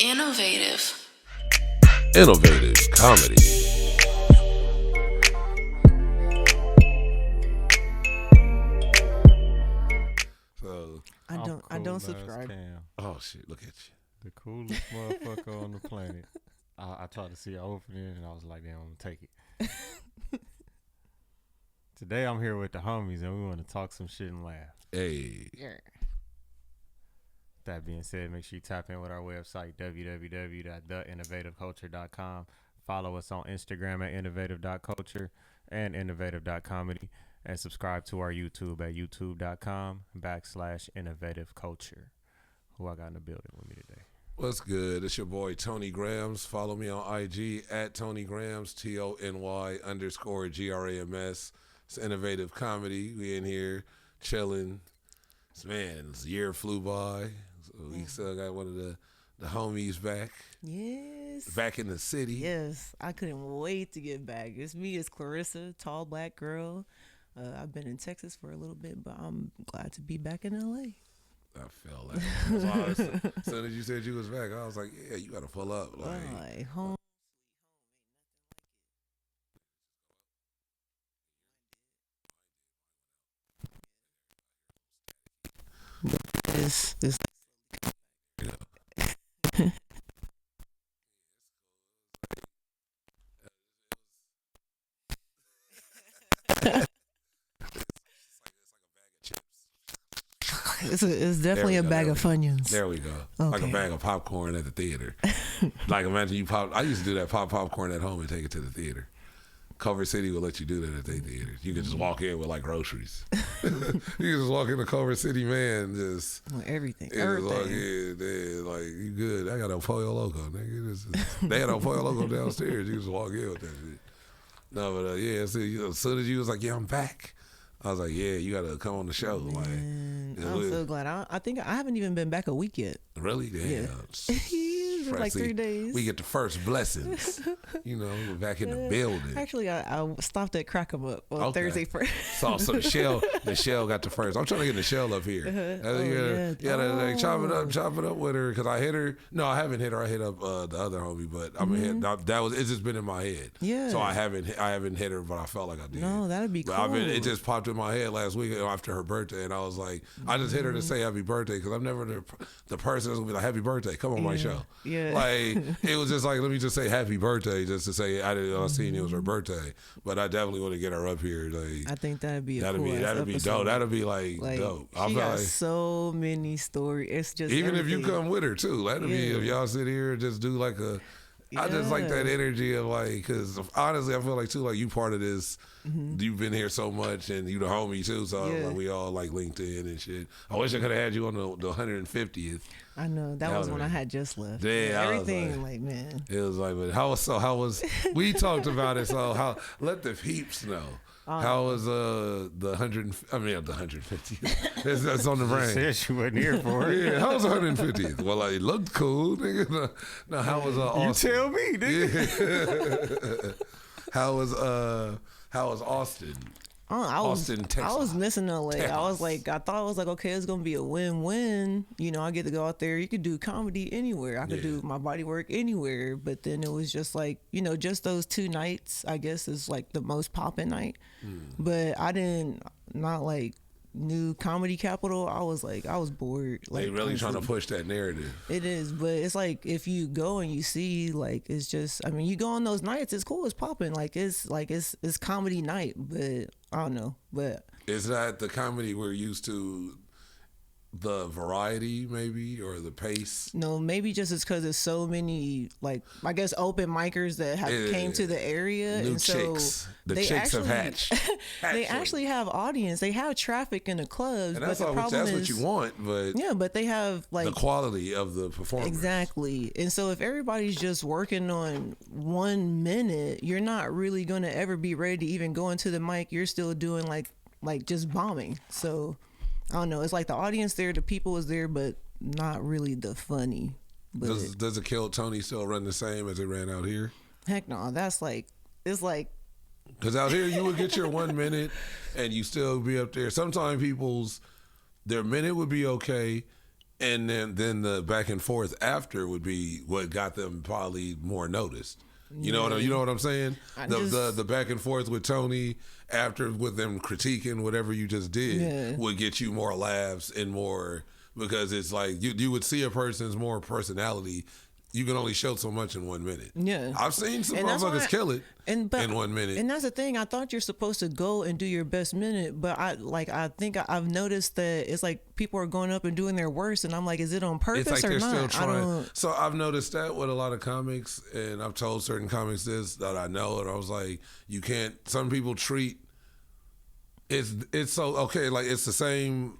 Innovative. Innovative comedy. So I don't subscribe. oh shit, look at you. The coolest motherfucker on the planet. I tried to see an opening and I was like, damn, I'm gonna take it. Today I'm here with the homies and we want to talk some shit and laugh. Hey. Yeah. That being said, make sure you tap in with our website, www.theinnovativeculture.com. Follow us on Instagram at innovative.culture and innovative.comedy. And subscribe to our YouTube at youtube.com/innovativeculture. Who I got in the building with me today? What's good? It's your boy Tony Grams. Follow me on IG at Tony Grams, TONY_GRAMS. It's innovative comedy. We in here chilling. Man, this year flew by. So we still got one of the homies back. Yes. Back in the city. Yes. I couldn't wait to get back. It's me, it's Clarissa, tall black girl. I've been in Texas for a little bit, but I'm glad to be back in LA. I felt that. As soon as you said you was back, I was like, yeah, you got to pull up. Like home. It's It's definitely a bag of Funyuns. There we go. Okay. Like a bag of popcorn at the theater. Like imagine you pop. I used to do that popcorn at home and take it to the theater. Culver City will let you do that at their theaters. You can just walk in with like groceries. You can just walk in the Culver City, man. Just everything. Just walk in, like you good. I got a Pollo Loco, nigga. They had a Pollo Loco downstairs. You just walk in with that shit. No, but yeah. So as soon as you was like, yeah, I'm back. I was like, yeah, you got to come on the show. Man, I'm so glad. I think I haven't even been back a week yet. Really? Damn. Yeah. It's been like 3 days. We get the first blessings. We're back in the building. Actually, I stopped at Crack 'em Up on Thursday first. So the shell got the first. I'm trying to get the shell up here. Chop it up with her because I hit her. No, I haven't hit her. I hit up the other homie, but it's just been in my head. Yeah. So I haven't hit her, but I felt like I did. No, that'd be cool. It just popped in my head last week after her birthday, and I was like, I just hit her to say happy birthday because I'm never the person that's gonna be like happy birthday. Come on my show. Yeah. Like it was just like let me just say happy birthday just to say I seen it was her birthday, but I definitely want to get her up here. Like I think that'd be that'd be dope. That'd be like dope. She got so many stories. It's just even everything. if you come with her too. That'd be if y'all sit here and just do like a. Yeah. I just like that energy of like, because honestly, I feel like too, like you part of this. Mm-hmm. You've been here so much, and you the homie too. So like, we all like linked in and shit. I wish I could have had you on the 150th. I know that was when I had just left. Yeah, everything like man. It was like, but how was we talked about it? So how let the peeps know. How was the 150th? That's on the brain. You said she wasn't here for it. Yeah, how was the 150th? Well, it looked cool, nigga. No, how was Austin? You tell me, nigga. Yeah. How was Austin? Austin, Texas. I was missing LA. Texas. I thought it was like, okay, it's gonna be a win-win. I get to go out there. You could do comedy anywhere. I could do my body work anywhere. But then it was just like, just those 2 nights, I guess, is like the most poppin' night. But I not like new comedy capital. I was bored. Like they really trying to push that narrative. It is, but it's like if you go and you see, like it's just. I mean, you go on those nights. It's cool. It's popping. It's comedy night. But I don't know. But is that the comedy we're used to? The variety, maybe, or the pace? No, maybe just it's because there's so many, like I guess, open micers that have came to the area, new and so chicks. The chicks have hatched. They actually have audience. They have traffic in the clubs, and that's but the problem that's is, what you want. But but they have like the quality of the performance. Exactly, and so if everybody's just working on 1 minute, you're not really going to ever be ready to even go into the mic. You're still doing like just bombing. So. I don't know. It's like the audience there, the people was there, but not really the funny. But does it kill Tony still run the same as it ran out here? Heck no. That's like, it's like. Because out here you would get your 1 minute and you still be up there. Sometimes their minute would be okay and then the back and forth after would be what got them probably more noticed. You know what I'm saying? The back and forth with Tony after with them critiquing whatever you just did would get you more laughs and more, because it's like you would see a person's more personality. You can only show so much in 1 minute. Yeah, I've seen some motherfuckers kill it in 1 minute. And that's the thing. I thought you're supposed to go and do your best minute, but I think I've noticed that it's like people are going up and doing their worst, and I'm like, is it on purpose it's like or they're not? Still trying. So I've noticed that with a lot of comics, and I've told certain comics this that I know, and I was like, you can't. Some people treat. It's so okay, like it's the same.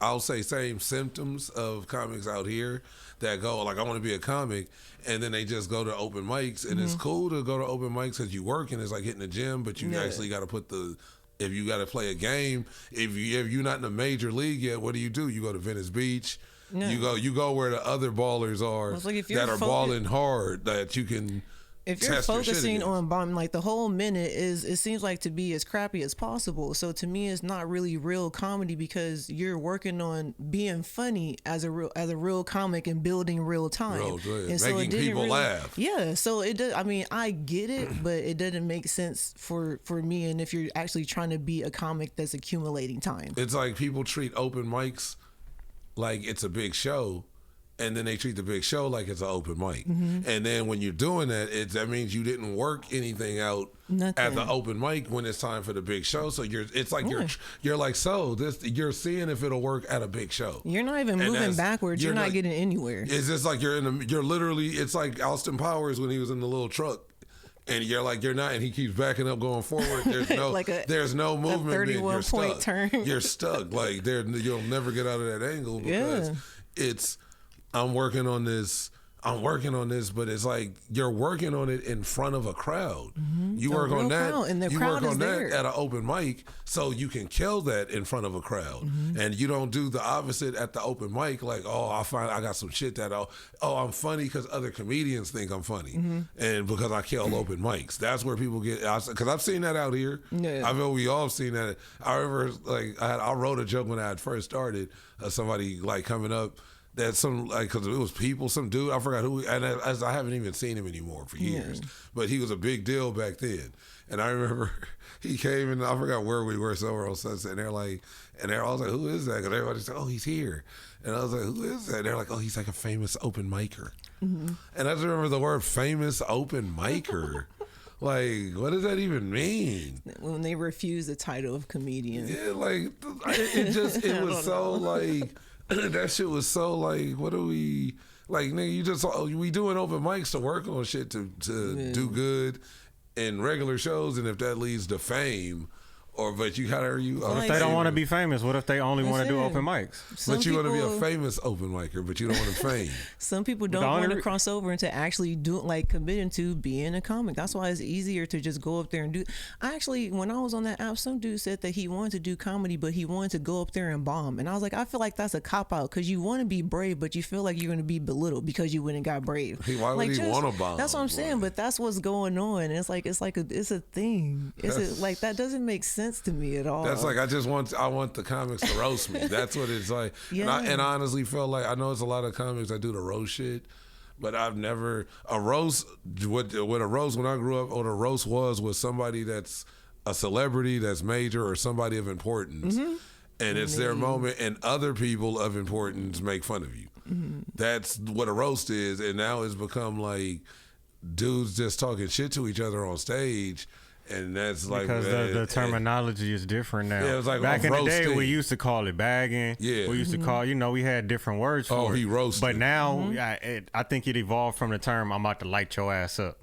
I'll say same symptoms of comics out here that go like, I want to be a comic, and then they just go to open mics, and it's cool to go to open mics because you work, and it's like hitting the gym, but you actually got to put the. If you got to play a game, if you're not in a major league yet, what do? You go to Venice Beach. No. You go where the other ballers are that are balling hard that you can. If you're focusing on bombing, like the whole minute it seems like to be as crappy as possible. So to me, it's not really real comedy because you're working on being funny as a real comic and building real time. And so making people laugh. Yeah. So it does. I mean, I get it, but it doesn't make sense for me. And if you're actually trying to be a comic that's accumulating time, it's like people treat open mics like it's a big show. And then they treat the big show like it's an open mic. And then when you're doing that, that means you didn't work anything out at the open mic when it's time for the big show. So you're like, you're seeing if it'll work at a big show. You're not even moving backwards. You're not getting anywhere. It's just like you're literally, it's like Austin Powers when he was in the little truck. And you're not, and he keeps backing up, going forward. There's no, there's no movement. 31 point turn. You're stuck. Like you'll never get out of that angle because it's. I'm working on this, but it's like you're working on it in front of a crowd. You work on that, and the crowd is there at an open mic, so you can kill that in front of a crowd. And you don't do the opposite at the open mic, like, I got some shit that, I'm funny because other comedians think I'm funny, and because I kill open mics. That's where people get, because I've seen that out here. Yeah. I know we all have seen that. I remember, like, I wrote a joke when I had first started, somebody like coming up. That because it was some dude, I forgot who, and I haven't even seen him anymore for years, but he was a big deal back then. And I remember he came and I forgot where we were, somewhere on Sunset, and I was like, who is that? Because everybody said, he's here. And I was like, who is that? And they're like, he's like a famous open micer. And I just remember the word famous open micer. Like, what does that even mean? When they refuse the title of comedian. Yeah, like, it was so like... That shit was so like, what do we like, nigga? We doing open mics to work on shit to do good in regular shows, and if that leads to fame, what if they don't want to be famous? What if they only want to do open mics? But you want to be a famous open micer, but you don't want to fame. Some people don't want to cross over into actually committing to being a comic. That's why it's easier to just go up there and do. When I was on that app, some dude said that he wanted to do comedy, but he wanted to go up there and bomb. And I was like, I feel like that's a cop out because you want to be brave, but you feel like you're going to be belittled because you went and got brave. Why would he want to bomb? That's what I'm saying. But that's what's going on. It's a thing. Like that doesn't make sense to me at all. That's like I want the comics to roast me. That's what it's like. Yeah. And I honestly felt like I know it's a lot of comics that do the roast shit, but I've never a roast. What a roast when I grew up, or the roast was somebody that's a celebrity that's major or somebody of importance, and it's their moment, and other people of importance make fun of you. That's what a roast is, and now it's become like dudes just talking shit to each other on stage. And that's like because the terminology is different now. Yeah, it was like back in the day, we used to call it bagging. Yeah, we used to call. We had different words for it. Oh, he roasted. But now, I think it evolved from the term "I'm about to light your ass up."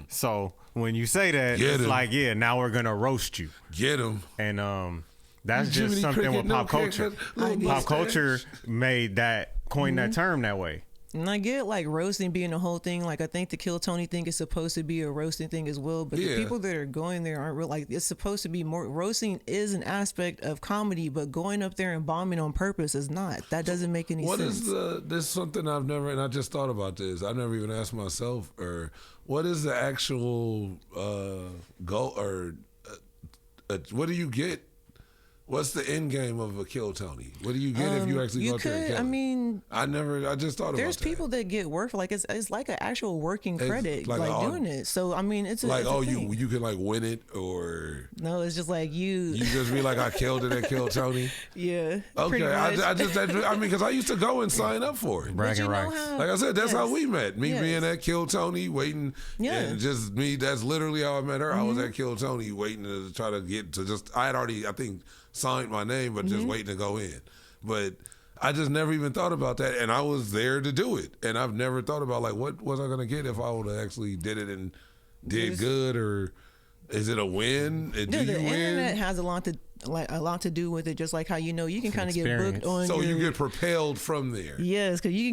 So when you say that, it's like, now we're gonna roast you. Get him. And that's just something with pop culture. Pop culture coined that term that way. And I get like roasting being a whole thing. Like I think the Kill Tony thing is supposed to be a roasting thing as well. But the people that are going there aren't real. Like it's supposed to be more. Roasting is an aspect of comedy, but going up there and bombing on purpose is not. That doesn't make any sense. This is something I've never, and I just thought about this. I've never even asked myself, or what is the actual goal, or what do you get What's the end game of a Kill Tony? What do you get if you actually go out there and kill it? I mean, I just thought about that. There's people that get work like it's like an actual working credit, like doing it. So I mean, it's like it's a thing. you can like win it, or no, it's just like you just be like, I killed it at Kill Tony. Yeah. Okay. I mean, because I used to go and sign up for it. Bragging rights. Like I said, that's how we met. Me being at Kill Tony, waiting, and just me. That's literally how I met her. I was at Kill Tony, waiting to try to get to just. I had already, I think, signed my name, but just waiting to go in. But I just never even thought about that, and I was there to do it. And I've never thought about like what was I gonna get if I would have actually did it and did good, or is it a win? Do you win? Internet has a lot to do with it, just like how you can kind of get booked on. So you get propelled from there. Yes, because you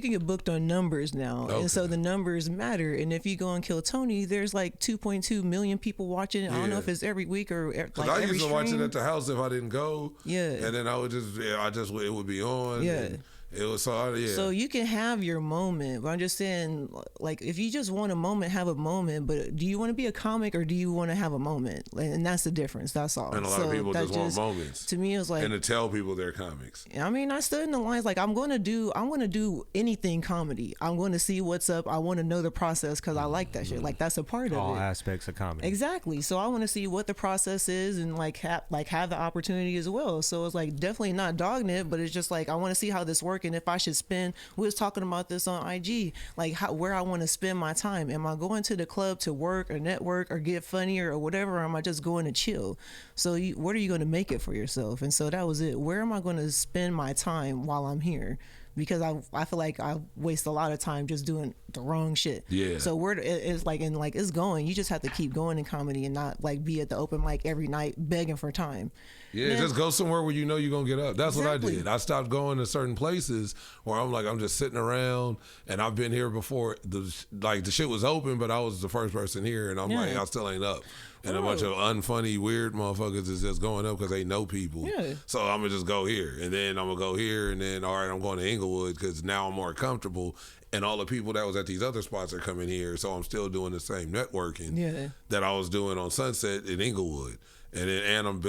can get booked on numbers now, and so the numbers matter. And if you go on Kill Tony, there's like 2.2 million people watching it. I don't know if it's every week or like I every used to stream. watch it at the house if I didn't go. Yeah, and then I would it would be on. Yeah. It was So you can have your moment, but I'm just saying, like, if you just want a moment, have a moment. But do you want to be a comic or do you want to have a moment? And that's the difference. That's all. And a lot of people just want moments. To me, it was like, and to tell people they're comics. I mean, I stood in the lines like I'm going to do anything comedy. I'm going to see what's up. I want to know the process because I like that shit. Like that's a part of it. All aspects of comedy. Exactly. So I want to see what the process is and have the opportunity as well. So it's like definitely not dogging it, but it's just like I want to see how this works. And if I should spend, we was talking about this on IG, like where I want to spend my time. Am I going to the club to work or network or get funnier or whatever, or am I just going to chill? So what are you going to make it for yourself? And so that was it. Where am I going to spend my time while I'm here? Because I feel like I waste a lot of time just doing the wrong shit. Yeah. So it's like, and like it's going. You just have to keep going in comedy and not like be at the open mic every night begging for time. Yeah, just go somewhere where you know you're gonna get up. That's Exactly. what I did. I stopped going to certain places where I'm just sitting around, and I've been here before. The shit was open, but I was the first person here, and I'm like, I still ain't up. And a bunch of unfunny, weird motherfuckers is just going up because they know people. Yeah. So I'm gonna just go here, and then I'm gonna go here, and then all right, I'm going to Inglewood because now I'm more comfortable. And all the people that was at these other spots are coming here, so I'm still doing the same networking that I was doing on Sunset in Inglewood. And I'm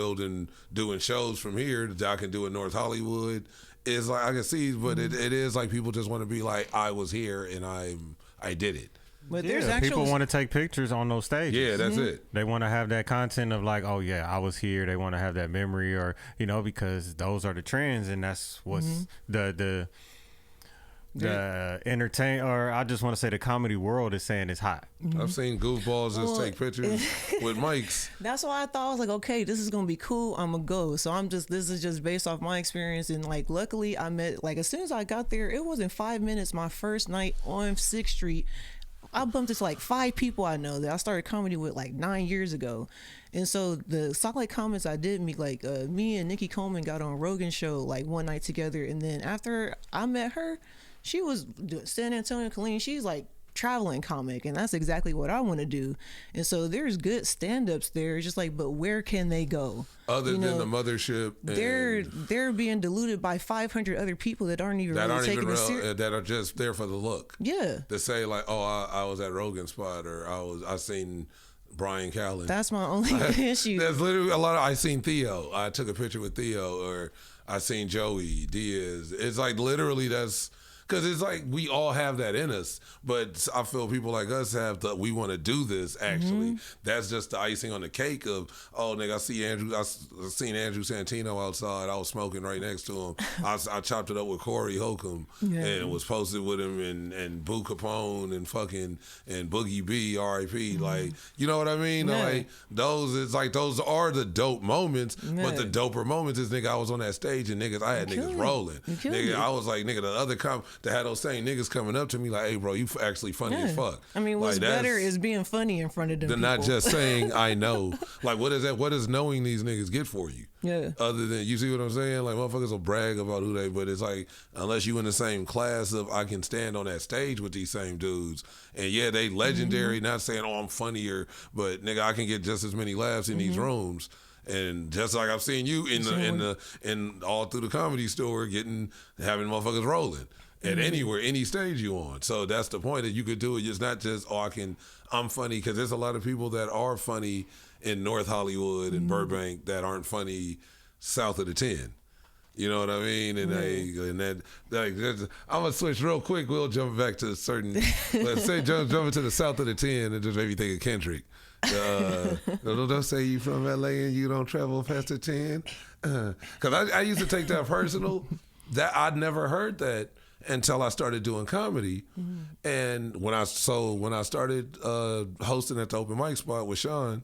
doing shows from here that I can do in North Hollywood. It's like I can see, but it is like people just want to be like, I was here and I did it. But there's actual people want to take pictures on those stages. Yeah, that's it. They want to have that content of like, oh yeah, I was here. They want to have that memory, or because those are the trends, and that's what's the entertain, or I just want to say the comedy world is saying it's hot. I've seen goofballs just take pictures with mics. That's why I thought, I was like, okay, this is gonna be cool. I'm gonna go. So this is just based off my experience. And like, luckily, I met, like, as soon as I got there, it wasn't 5 minutes. My first night on 6th Street, I bumped into like 5 people I know that I started comedy with like 9 years ago. And so the solid comments I did meet, like me and Nikki Coleman got on Rogan's show like one night together. And then after I met her, she was San Antonio, Colleen. She's like traveling comic, and that's exactly what I want to do. And so there's good stand-ups there. It's just like, but where can they go? Other than the mothership, they're being diluted by 500 other people that aren't even really taking it serious. That are just there for the look. Yeah. To say like, oh, I was at Rogan's spot, or I seen Brian Callen. That's my only issue. There's literally a lot of. I seen Theo. I took a picture with Theo, or I seen Joey Diaz. It's like literally that's. Because it's like we all have that in us, but I feel people like us we want to do this, actually. That's just the icing on the cake of, oh, nigga, I seen Andrew Santino outside. I was smoking right next to him. I chopped it up with Corey Holcomb and was posted with him and Boo Capone and Boogie B, R.I.P. Like, you know what I mean? Yeah. Like, those are the dope moments, but the doper moments is, nigga, I was on that stage and I had niggas rolling. Nigga, I was like, nigga, the other that had those same niggas coming up to me like, hey, bro, you actually funny as fuck. I mean, what's like, better is being funny in front of them than people. Not just saying, I know. Like, what is that? What does knowing these niggas get for you? Yeah. Other than, you see what I'm saying? Like, motherfuckers will brag about who they, but it's like, unless you in the same class of, I can stand on that stage with these same dudes. And yeah, they legendary, not saying, oh, I'm funnier, but nigga, I can get just as many laughs in these rooms. And just like I've seen you in all through the Comedy Store having motherfuckers rolling. At anywhere, any stage you on. So that's the point, that you could do it. It's not just, oh, I'm funny, because there's a lot of people that are funny in North Hollywood and Burbank that aren't funny south of the 10. You know what I mean? And I'm gonna switch real quick. We'll jump back to certain. Let's say jump into the south of the 10 and just maybe think of Kendrick. Don't say you from LA and you don't travel past the 10. Because I used to take that personal. That I'd never heard that until I started doing comedy. And when I started hosting at the open mic spot with Sean,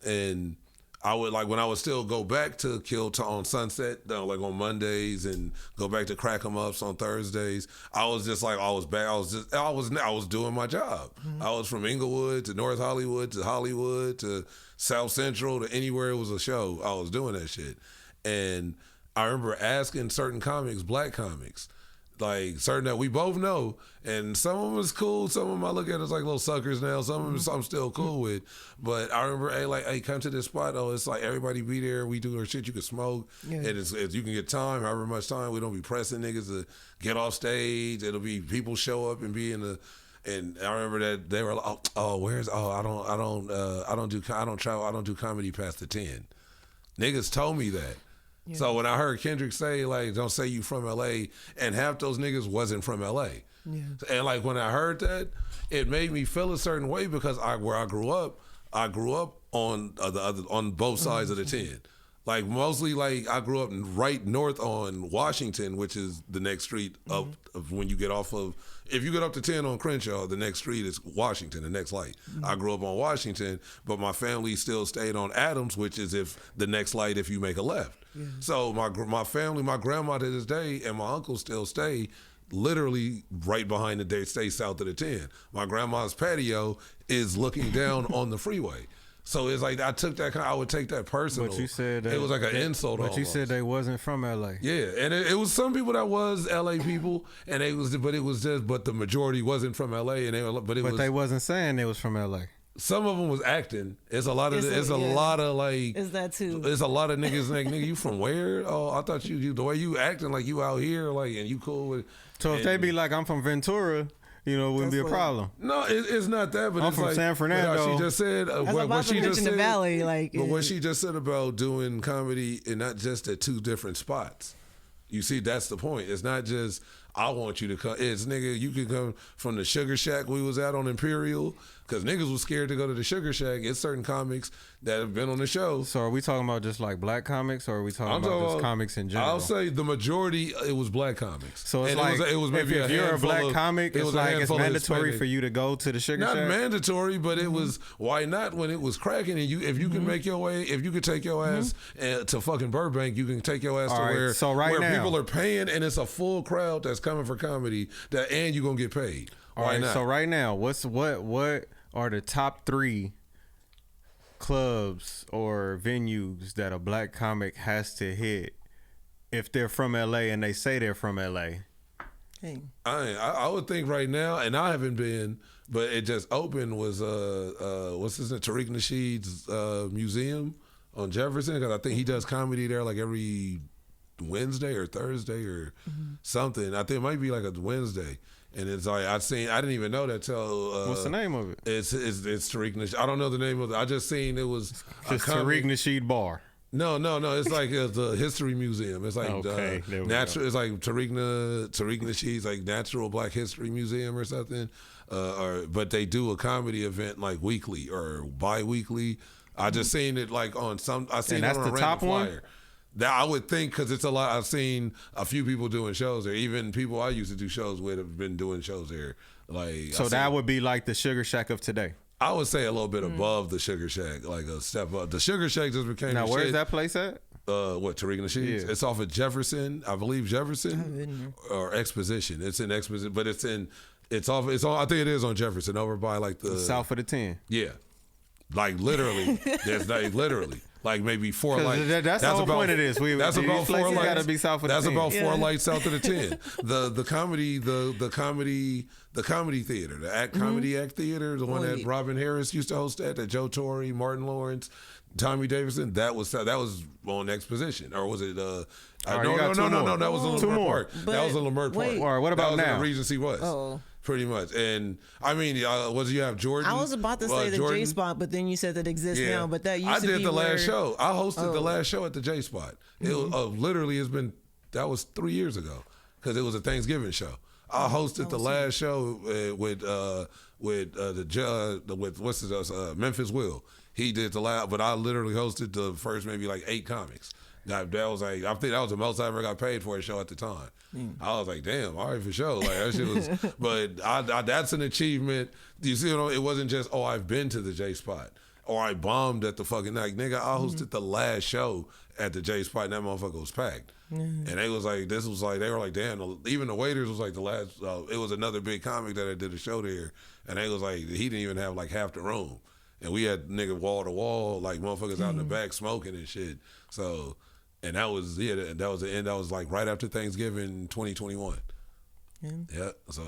and I would like when I would still go back to on Sunset, like on Mondays, and go back to Crack 'em Ups on Thursdays. I was just like I was doing my job. I was from Inglewood to North Hollywood to South Central to anywhere it was a show. I was doing that shit, and I remember asking certain comics, black comics, like certain that we both know, and some of them is cool. Some of them I look at as like little suckers now. Some of them I'm still cool with. But I remember, hey, come to this spot. Oh, it's like everybody be there. We do our shit. You can smoke, and it's you can get time, however much time. We don't be pressing niggas to get off stage. It'll be people show up and be in the. And I remember that they were like, I don't do comedy past the 10. Niggas told me that. Yeah. So when I heard Kendrick say, like, don't say you from LA, and half those niggas wasn't from LA. Yeah. And like when I heard that, it made me feel a certain way because where I grew up on both sides of the 10. Like mostly like I grew up right north on Washington, which is the next street up of when you get off of, if you get up to 10 on Crenshaw, the next street is Washington, the next light. I grew up on Washington, but my family still stayed on Adams, which is the next light if you make a left. Yeah. So my family, my grandma to this day, and my uncle still stay literally right behind they stay south of the 10. My grandma's patio is looking down on the freeway. So it's like I would take that personal. But you said it was like an insult. But you said they wasn't from LA. Yeah, and it was some people that was LA people, and but the majority wasn't from LA, and they wasn't saying they was from LA. Some of them was acting. It's a lot of like. Is that too? There's a lot of niggas like, nigga, you from where? Oh, I thought you the way you acting like you out here, like, and you cool with. So if they be like, I'm from Ventura. You know, it wouldn't be a problem. No, it's not that. But I'm it's from like, San Fernando. She just said what she just said. The valley, like, but what she just said about doing comedy and not just at two different spots. You see, that's the point. It's not just I want you to come. It's nigga, you can come from the Sugar Shack we was at on Imperial. Because niggas was scared to go to the Sugar Shack. It's certain comics that have been on the show. So are we talking about just like black comics, or are we talking about just comics in general? I'll say the majority, it was black comics. So it's like, it was maybe if you're a black comic, it's like it's mandatory for you to go to the Sugar Shack? Not mandatory, but it was, why not when it was cracking? And if you can make your way, if you could take your ass to fucking Burbank, you can take your ass to where people are paying, and it's a full crowd that's coming for comedy, and you're going to get paid. Why not? So right now, what are the top 3 clubs or venues that a black comic has to hit if they're from LA and they say they're from LA? Hey. I would think right now, and I haven't been, but it just opened, was what's his name, Tariq Nasheed's museum on Jefferson, because I think he does comedy there like every Wednesday or Thursday or something. I think it might be like a Wednesday. And it's like I didn't even know that till. What's the name of it? It's Tariq Nasheed. I don't know the name of it. I just seen it was just Tariq Nasheed Bar. No. It's like the history museum. It's like natural. It's like Tariq Nasheed's like Natural Black History Museum or something. But they do a comedy event like weekly or bi-weekly. I just seen it like on some. I seen it on a random flyer. That I would think, because it's a lot. I've seen a few people doing shows there. Even people I used to do shows with have been doing shows there. Like, so that would be like the Sugar Shack of today. I would say a little bit above the Sugar Shack, like a step up. The Sugar Shack just became. Now, where's that place at? What, Tariq Nasheed's? Yeah. It's off of Jefferson, I believe Jefferson or Exposition. It's in Exposition, but it's on. I think it is on Jefferson, over by like the south of the 10. Yeah, like literally. There's like literally. Like maybe 4 lights. That's the whole point of this. That's about 4 lights. Gotta be south of the 10. That's about 4 lights south of the 10. The comedy theater, the comedy act theater, the one that Robin Harris used to host at, that Joe Torre, Martin Lawrence, Tommy Davidson. That was on Exposition, or was it? No. That was in Lamert Park. That was in Lamert Park. Or what about now? The Regency West. Pretty much. And I mean, what do you have, Jordan? I was about to say the Jordan? J Spot, but then you said that exists now. But that used to be I did the where... last show. I hosted the last show at the J Spot. It was, literally has been, that was 3 years ago because it was a Thanksgiving show. I hosted the last show with what's his Memphis Will. He did the last, but I literally hosted the first maybe like 8 comics. That was like, I think that was the most I ever got paid for a show at the time. I was like, damn, all right, for sure. Like that shit was, but that's an achievement. You see, it wasn't just, oh, I've been to the J Spot or I bombed at the fucking night. Nigga, I hosted the last show at the J Spot and that motherfucker was packed. And they was like, they were like, damn, even the waiters was like the last, it was another big comic that I did a show there. And they was like, he didn't even have like half the room. And we had nigga wall to wall, like motherfuckers out in the back smoking and shit. So, and that was that was the end. That was like right after Thanksgiving 2021. Yeah. So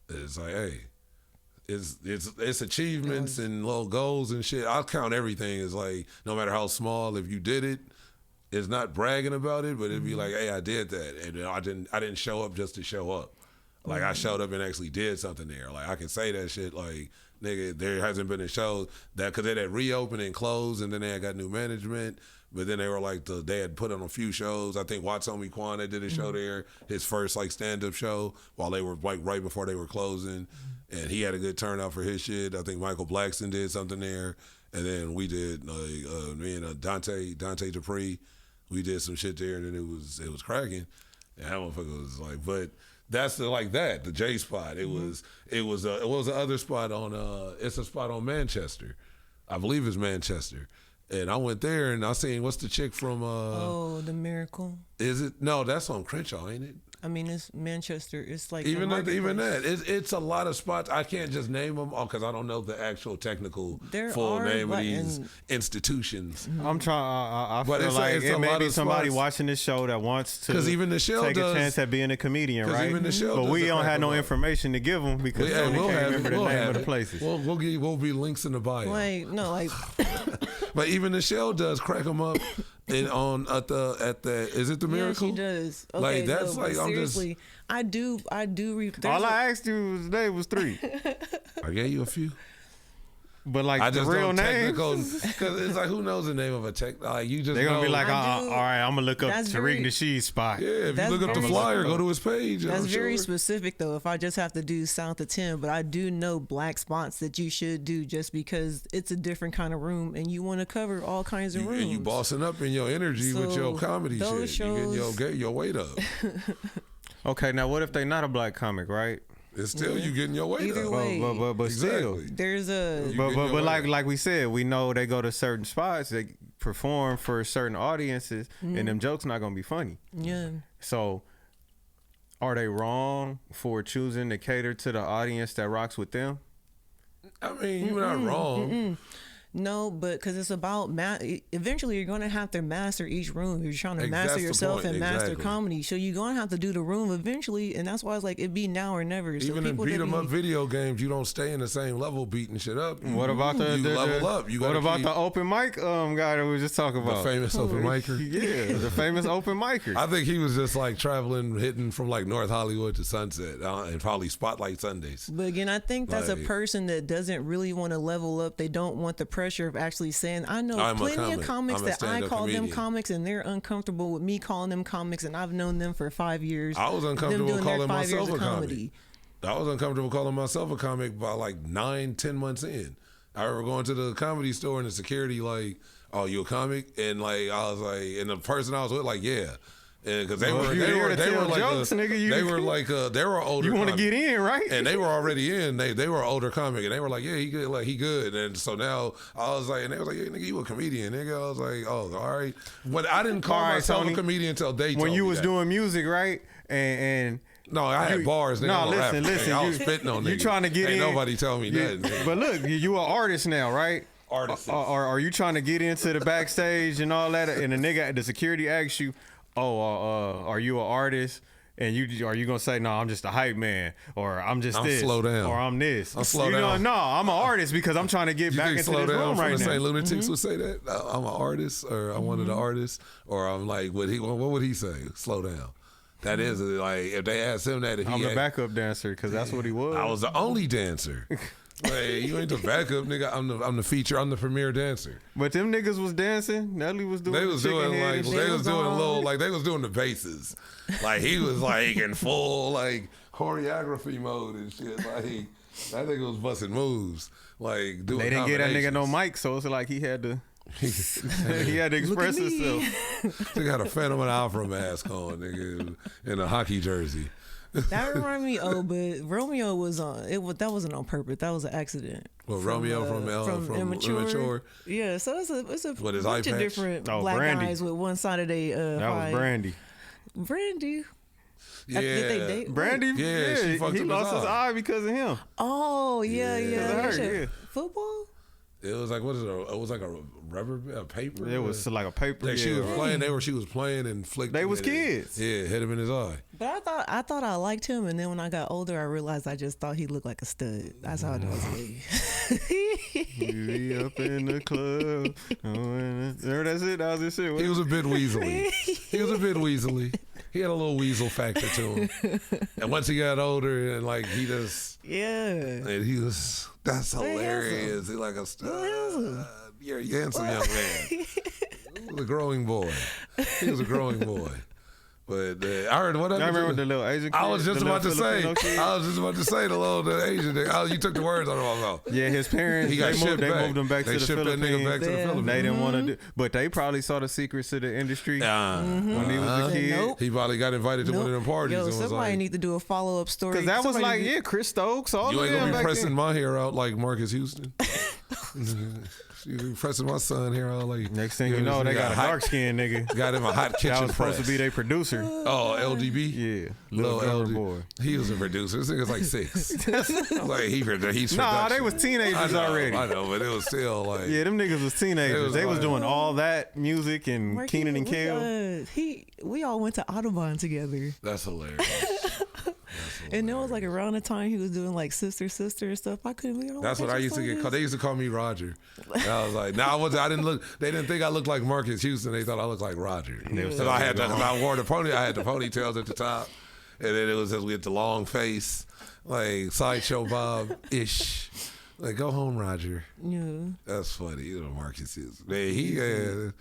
it's like, hey, it's achievements and little goals and shit. I'll count everything as like, no matter how small, if you did it, it's not bragging about it, but it'd be like, hey, I did that, and I didn't show up just to show up. Like I showed up and actually did something there. Like I can say that shit. Like nigga, there hasn't been a show that because they had reopened and closed, and then they had got new management. But then they were like they had put on a few shows. I think Watsomi Kwan, they did a show there, his first like stand up show while they were like right before they were closing, and he had a good turnout for his shit. I think Michael Blackston did something there, and then we did me and Dante Dupree, we did some shit there, and then it was cracking. And that motherfucker was like, but that's the J Spot. It was the other spot on it's a spot on Manchester, I believe it's Manchester. And I went there and I seen, what's the chick from the Miracle. Is it? No, that's on Crenshaw, ain't it? I mean, it's Manchester. It's like even that. It's a lot of spots. I can't just name them all because I don't know the actual technical full name of these institutions. I'm trying. I feel like it may be somebody watching this show that wants to even the show take a chance at being a comedian, right? Even the show but we don't have no information to give them because we can't remember the name of the places. We'll be links in the bio. But even the show does crack them up. And at the is it the Miracle? Yeah, she does. Okay, like that's no, like I'm seriously, just. I do. All I asked you was name was 3. I gave you a few. But like I the just real name, because it's like who knows the name of a tech? Like you just they're gonna be like, all right, I'm gonna look up Tariq Nasheed's spot. Yeah, if you look up the flyer, go to his page. That's very specific though. If I just have to do South of 10, but I do know black spots that you should do just because it's a different kind of room and you want to cover all kinds of rooms. And you bossing up in your energy with your comedy shit. Shows, you getting your weight up. Okay, now what if they not a black comic, right? It's still you getting your weight Either up. Way. But exactly. Still, there's a but like we said, we know they go to certain spots, they perform for certain audiences, and them jokes not gonna be funny. Yeah. So, are they wrong for choosing to cater to the audience that rocks with them? I mean, you're not wrong. No, but because it's about eventually you're going to have to master each room. You're trying to master yourself and master comedy. So you're going to have to do the room eventually. And that's why it's like it'd be now or never. So even in beat 'em up video games, you don't stay in the same level beating shit up. What about the level up? What about the open mic guy that we were just talking about? The famous open micer? Yeah, the famous open micer. I think he was just like traveling, hitting from like North Hollywood to Sunset and probably Spotlight Sundays. But again, I think that's a person that doesn't really want to level up. They don't want the pressure of actually saying, I know plenty of comics that I call them comics and they're uncomfortable with me calling them comics, and I've known them for 5 years. I was uncomfortable calling myself a comic. I was uncomfortable calling myself a comic by like 9-10 months in. I remember going to the comedy store and the security like, oh, you a comic? And like I was like, and the person I was with like, yeah. Because they were older. You want to get in, right? And they were already in. They were an older comic, and they were like, yeah, he good, like he good. And so now I was like, and they was like, yeah, nigga, you a comedian, nigga. I was like, oh, all right. But I didn't call myself a comedian until they told me when you was that. Doing music, right? And no, I had bars. Nigga, no, listen. I was spitting on niggas. You trying to get in? Nobody tell me nothing. But look, you an artist now, right? Artist. Are you trying to get into the backstage and all that? And the security asks you, are you an artist? And are you gonna say, no, I'm just a hype man, or I'm this, slow down, or I'm this? I'm slow down. No, I'm an artist because I'm trying to get back into this room right now. St. Lunatics would say that I'm an artist, or I'm one of the artists, or I'm like, what would he say? Slow down. That is like if they asked him that, if I'm he the backup dancer because that's what he was. I was the only dancer. Like, you ain't the backup nigga. I'm the feature. I'm the premier dancer. But them niggas was dancing. Nelly was doing. They was doing like they was doing on. little like they was doing the bases. Like he was like in full like choreography mode and shit. Like that nigga was busting moves. Like doing. They didn't get that nigga no combinations. mic, so it's like he had to. He had to express himself. They got a Phantom of the Opera mask on, nigga, in a hockey jersey. That reminded me. Oh, but Romeo was on. That wasn't on purpose. That was an accident. Well, Romeo from Immature. Yeah, so it's a With his bunch eye of patch? different Oh, black Brandy. guys with one side of they That was Brandy. Brandy. Yeah, Did they date? Brandy, Yeah, she fucked he up lost his his eye because of him. Oh yeah, Yeah. yeah. Because of her, Shit. yeah. Football. It was like what is it? It was like a rubber, a paper. It was like a paper. Like she yeah. was playing. She was playing and flicked. They him was in it. kids. Yeah, hit him in his eye. But I thought I liked him, and then when I got older, I realized I just thought he looked like a stud. That's how it was. We up in the club. That's it. That was his shit. He was a bit weaselly. He had a little weasel factor to him. And once he got older, and like he just, Yeah. and he was. That's hilarious. He like a stud. You're a handsome young man. He was a growing boy. He was a growing boy. But I heard what I remember the little Asian kid. I was just the about to little say. Filipino kid. I was just about to say the Asian nigga. Oh, you took the words out of my mouth. Yeah, his parents, He got they shipped back. moved him back They to the shipped that Philippines. nigga back to the Yeah. Philippines. They didn't want to do, but they probably saw the secrets to the industry when he was a kid. Nope. He probably got invited to one of them parties Yo, and was somebody like, need to do a follow up story. Because that was Somebody like, need- yeah, Chris Stokes, all you of ain't them gonna be back pressing then. my hair out like Marcus Houston. You be pressing my son hair out like. Next thing you know, they got a dark skinned nigga. Got him a hot kitchen That was supposed press. to be their producer. Oh, LDB. Yeah, Little little LD. boy. He was a producer. This nigga's like 6. Like he's Nah, they production. was teenagers already. I know, but it was still like. Yeah, them niggas was teenagers. They was like- doing all that music and Marky, Keenan and Kel. we all went to Audubon together. That's hilarious. And it was like around the time he was doing like sister and stuff. I couldn't be. That's what I used to get called. They used to call me Roger. And I was like, I didn't look. They didn't think I looked like Marcus Houston. They thought I looked like Roger. So I had I wore the pony. I had the ponytails at the top, and then it was just with the long face, like Sideshow Bob ish. Like, go home, Roger. Yeah. That's funny. You know, Marcus is. Man,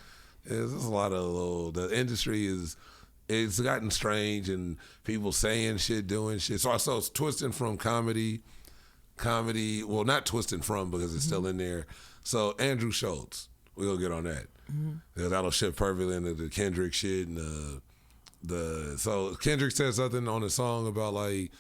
there's a lot of little. The industry is. It's gotten strange and people saying shit, doing shit. So it's twisting from comedy. Well, not twisting from because it's still in there. So Andrew Schultz, we'll get on that because that'll shift perfectly into the Kendrick shit and so Kendrick said something on a song about like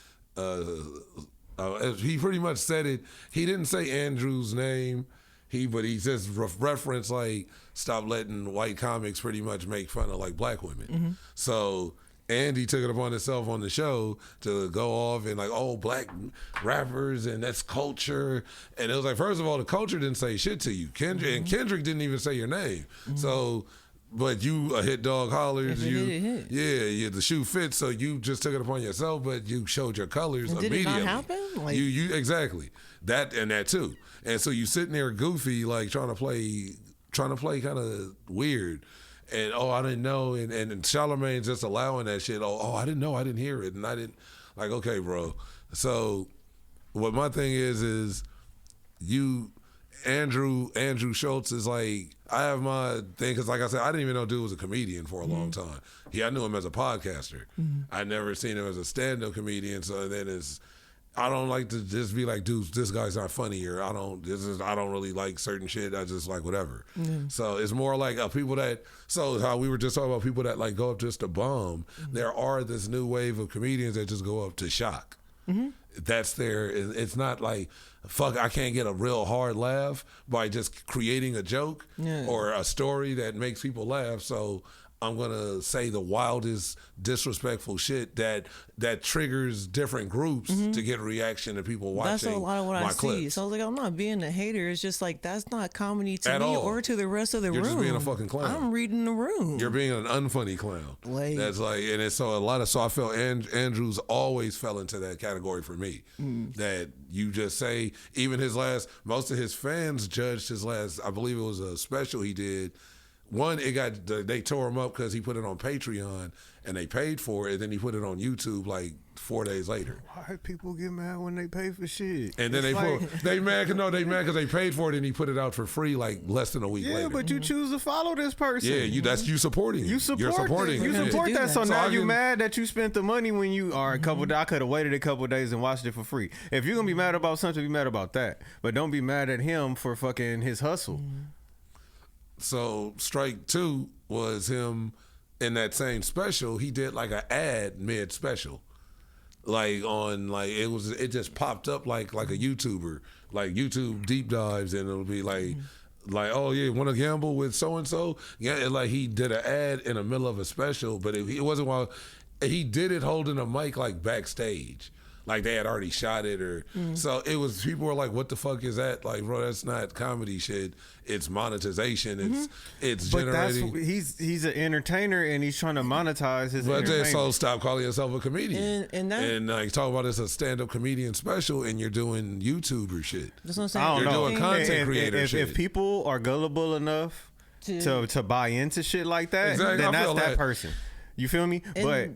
he pretty much said it. He didn't say Andrew's name. But he just referenced like stop letting white comics pretty much make fun of like black women. So Andy took it upon himself on the show to go off and like, oh, black rappers and that's culture. And it was like, first of all, the culture didn't say shit to you. Kendrick didn't even say your name. So, but you a hit dog hollers. If it hit, it hit. Yeah, the shoe fits. So you just took it upon yourself, but you showed your colors Did immediately. it not happen? Like, You exactly that and that too. And so you sitting there goofy, like trying to play kind of weird. And I didn't know. And Charlemagne's just allowing that shit. I didn't know. I didn't hear it. And I didn't like, okay, bro. So what my thing is you, Andrew Schultz is like, I have my thing. Cause like I said, I didn't even know dude was a comedian for a long time. I knew him as a podcaster. I'd never seen him as a stand-up comedian. So then I don't like to just be like, dude, this guy's not funny, or I don't really like certain shit. I just like whatever. So it's more like people that. So how we were just talking about people that like go up just to bomb. There are this new wave of comedians that just go up to shock. That's their. It's not like fuck. I can't get a real hard laugh by just creating a joke or a story that makes people laugh. So I'm gonna say the wildest, disrespectful shit that triggers different groups to get a reaction to people watching. that's a lot of what I see. clips. So I was like, I'm not being a hater. It's just like that's not comedy to At me all. or to the rest of the You're room. just being a fucking clown. I'm reading the room. You're being an unfunny clown. Like- That's like, and it's so I felt Andrews always fell into that category for me. That you just say, even most of his fans judged his last, I believe it was a special he did one, they tore him up because he put it on Patreon and they paid for it, and then he put it on YouTube like 4 days later. Why people get mad when they pay for shit? And then they mad because they paid for it and he put it out for free like less than a week later. Yeah, but you choose to follow this person. Yeah, you supporting him. You support You're supporting You him. support that. So now you can, mad that you spent the money when you are a couple. I could have waited a couple of days and watched it for free. If you're gonna be mad about something, be mad about that. But don't be mad at him for fucking his hustle. So Strike 2 was him in that same special. He did like an ad mid special. Like on it just popped up like a YouTuber, like YouTube deep dives, and it'll be like oh yeah, want to gamble with so and so? Yeah, and like he did an ad in the middle of a special, but it wasn't while he did it holding a mic like backstage. Like they had already shot it, or so it was. People were like, "What the fuck is that?" Like, bro, that's not comedy shit. It's monetization. It's but generating. He's an entertainer and he's trying to monetize his. But entertainment. so stop calling yourself a comedian. And you talk about it's a stand-up comedian special, and you're doing YouTuber shit. That's what I'm saying. You're doing content creator shit. If people are gullible enough to buy into shit like that, exactly. then that's that person. You feel me? But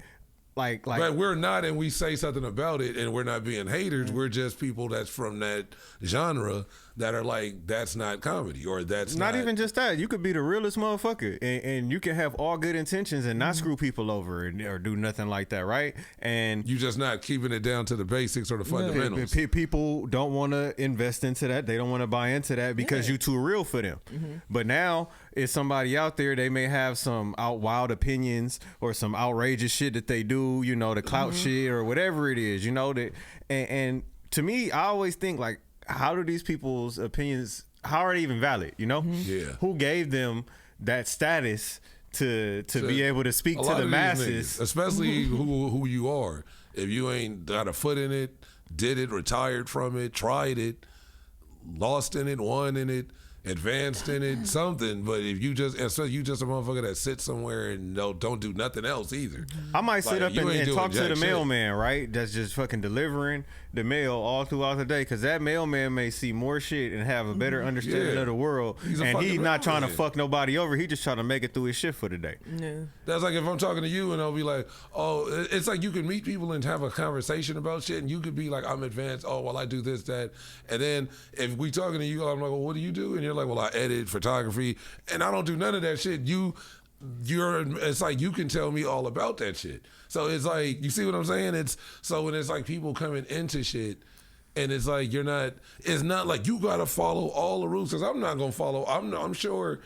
but we're not, and we say something about it, and we're not being haters. We're just people that's from that genre that are like, that's not comedy, or that's not even just that. You could be the realest motherfucker, and you can have all good intentions and not screw people over or do nothing like that, right? And you just not keeping it down to the basics or the fundamentals. People don't want to invest into that. They don't want to buy into that because you too real for them. But now, it's somebody out there, they may have some wild opinions or some outrageous shit that they do, the clout shit or whatever it is, that. And to me, I always think like, how do these people's opinions, how are they even valid? Yeah. Who gave them that status to be able to speak to the masses? Niggas, especially who you are. If you ain't got a foot in it, did it, retired from it, tried it, lost in it, won in it, advanced in it, something. But if you just a motherfucker that sits somewhere and don't do nothing else either. I might sit up and talk to the mailman, right? That's just fucking delivering the mail all throughout the day, because that mailman may see more shit and have a better understanding of the world, and he's not trying to fuck nobody over. He just trying to make it through his shit for the day. Yeah. That's like if I'm talking to you and I'll be like, oh, it's like you can meet people and have a conversation about shit, and you could be like, I'm advanced. Oh, well, I do this, that, and then if we talking to you, I'm like, well, what do you do? And you're like, well, I edit photography, and I don't do none of that shit. It's like you can tell me all about that shit. So it's like, you see what I'm saying? So when it's like people coming into shit, and it's like it's not like you gotta follow all the rules, because I'm not gonna follow. I'm sure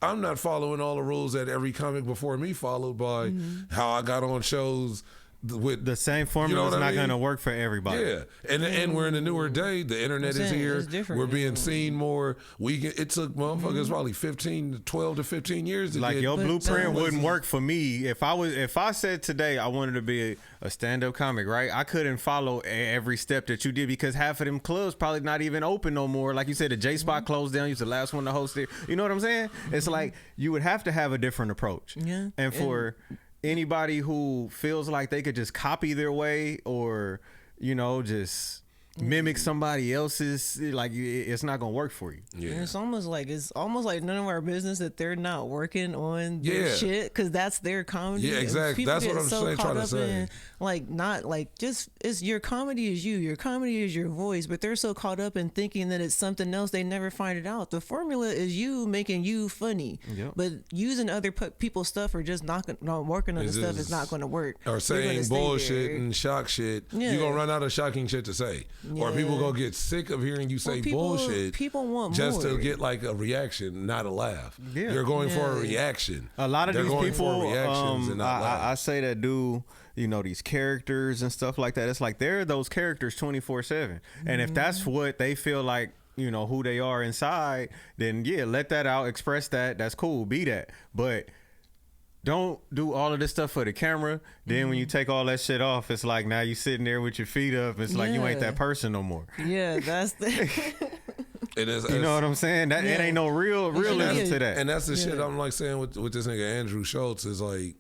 I'm not following all the rules that every comic before me followed by how I got on shows. With the same formula is not going to work for everybody. Yeah, and we're in a newer day. The internet is here. We're being seen more. It took motherfuckers probably 12 to 15 years to get. Your blueprint wouldn't work for me if I said today I wanted to be a stand-up comic, right? I couldn't follow every step that you did, because half of them clubs probably not even open no more. Like you said, the J Spot closed down. You was the last one to host it. You know what I'm saying? It's like you would have to have a different approach. Yeah, and for anybody who feels like they could just copy their way or, just mimic somebody else's, like, it's not gonna work for you. Yeah, and it's almost like none of our business that they're not working on their shit, because that's their comedy. Yeah, exactly. That's what I'm trying to say. It's your comedy is you. Your comedy is your voice, but they're so caught up in thinking that it's something else, they never find it out. The formula is you making you funny, but using other people's stuff or just not working on the stuff is not going to work. Or saying bullshit and shock shit, you're gonna run out of shocking shit to say. Yeah. Or people gonna get sick of hearing you say bullshit. People want just more. To get like a reaction, not a laugh. Yeah. You're going for a reaction. A lot of these people, and not I say that do these characters and stuff like that. It's like they're those characters 24/7, and if that's what they feel like, who they are inside, then let that out, express that. That's cool, be that, but don't do all of this stuff for the camera. Then when you take all that shit off, it's like now you sitting there with your feet up. It's like you ain't that person no more. Yeah, that's the. You know what I'm saying? That it ain't no realism to that. And that's the shit I'm like saying with this nigga Andrew Schultz is like,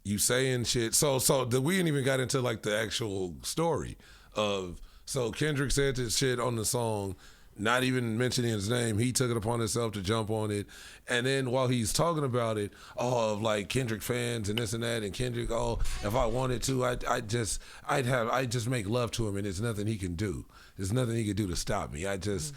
you saying shit. So we ain't even got into like the actual story of. So Kendrick said this shit on the song, not even mentioning his name, he took it upon himself to jump on it. And then while he's talking about it, of like Kendrick fans and this and that, and Kendrick, if I wanted to, I'd just make love to him, and there's nothing he can do. There's nothing he could do to stop me. I just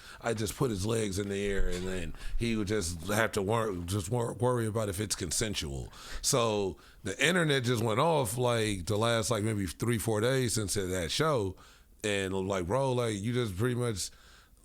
put his legs in the air, and then he would just have to worry about if it's consensual. So the internet just went off like the last like maybe 3-4 days since that show, and like, bro, like you just pretty much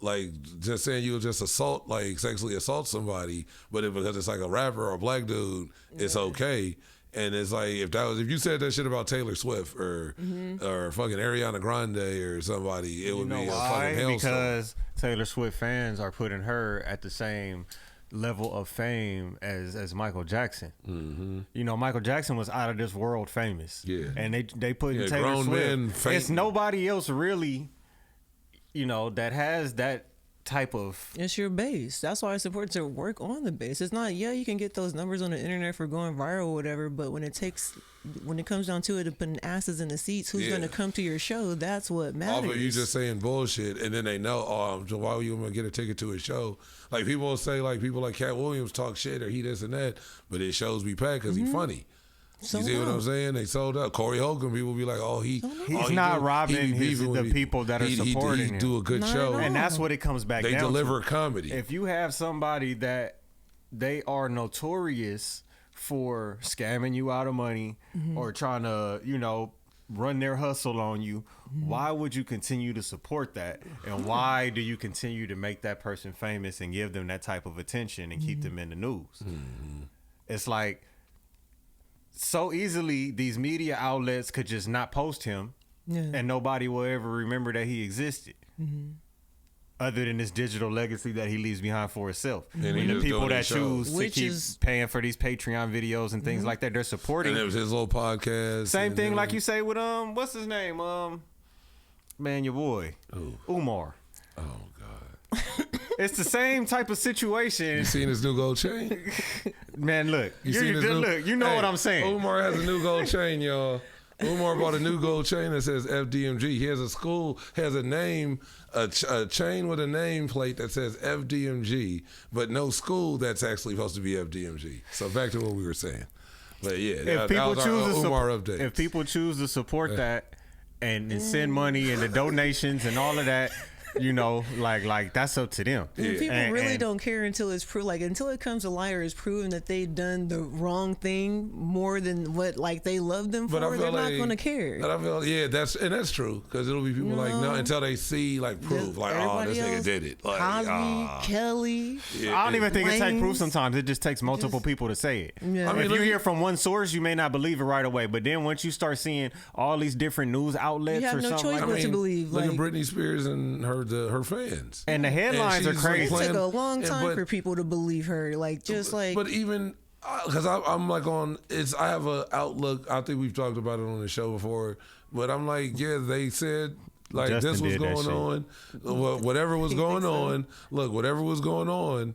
like just saying you'll just sexually assault somebody, but because it's like a rapper or a black dude, it's okay. And it's like if you said that shit about Taylor Swift or fucking Ariana Grande or somebody, it would be a fucking hellstorm. Because Taylor Swift fans are putting her at the same level of fame as Michael Jackson. Mm-hmm. You know, Michael Jackson was out of this world famous. Yeah, and they put Taylor Swift. It's nobody else really, you know, that has that type of. It's your base. That's why it's important to work on the base. It's not, you can get those numbers on the internet for going viral or whatever, but when it comes down to it, of putting asses in the seats, who's going to come to your show? That's what matters. Off of you just saying bullshit, and then they know, so why were you going to get a ticket to his show? Like people will say, like people like Cat Williams talk shit or he this and that, but his shows be packed because he's funny. You see what I'm saying? They sold out. Corey Holcomb, people be like, he's not robbing the people that are supporting him. He do a good show. And that's what it comes back down to. They deliver comedy. If you have somebody that they are notorious for scamming you out of money or trying to, you know, run their hustle on you, why would you continue to support that? And why do you continue to make that person famous and give them that type of attention and keep them in the news? It's like, so easily these media outlets could just not post him and nobody will ever remember that he existed. Other than this digital legacy that he leaves behind for himself. And the people that choose to keep paying for these Patreon videos and things like that, they're supporting. And it was his little podcast. Same thing like you say with what's his name? Man, your boy. Umar. Oh God. It's the same type of situation. You seen his new gold chain? Man, look. You know what I'm saying. Umar has a new gold chain, y'all. Umar bought a new gold chain that says FDMG. He has a chain with a nameplate that says FDMG, but no school that's actually supposed to be FDMG. So back to what we were saying. But yeah, if people choose to support that and send money and the donations and all of that, you know, like that's up to them. And people really don't care until it's proved, like until it comes to light or it's proven that they've done the wrong thing more than what like they love them for. They're not going to care. But I feel that's true because it'll be people like no until they see like proof like this nigga did it. Like, Cosby, Kelly. I don't even think it takes proof. Sometimes it just takes multiple people to say it. Yeah. I mean, if you hear from one source, you may not believe it right away. But then once you start seeing all these different news outlets, you have or no something choice but to believe. Look at Britney Spears and her fans, and the headlines are crazy. It took a long time for people to believe her, But even because I'm like I have an outlook. I think we've talked about it on the show before. But I'm like, they said like Justin this was going on, whatever was going on. Look, whatever was going on,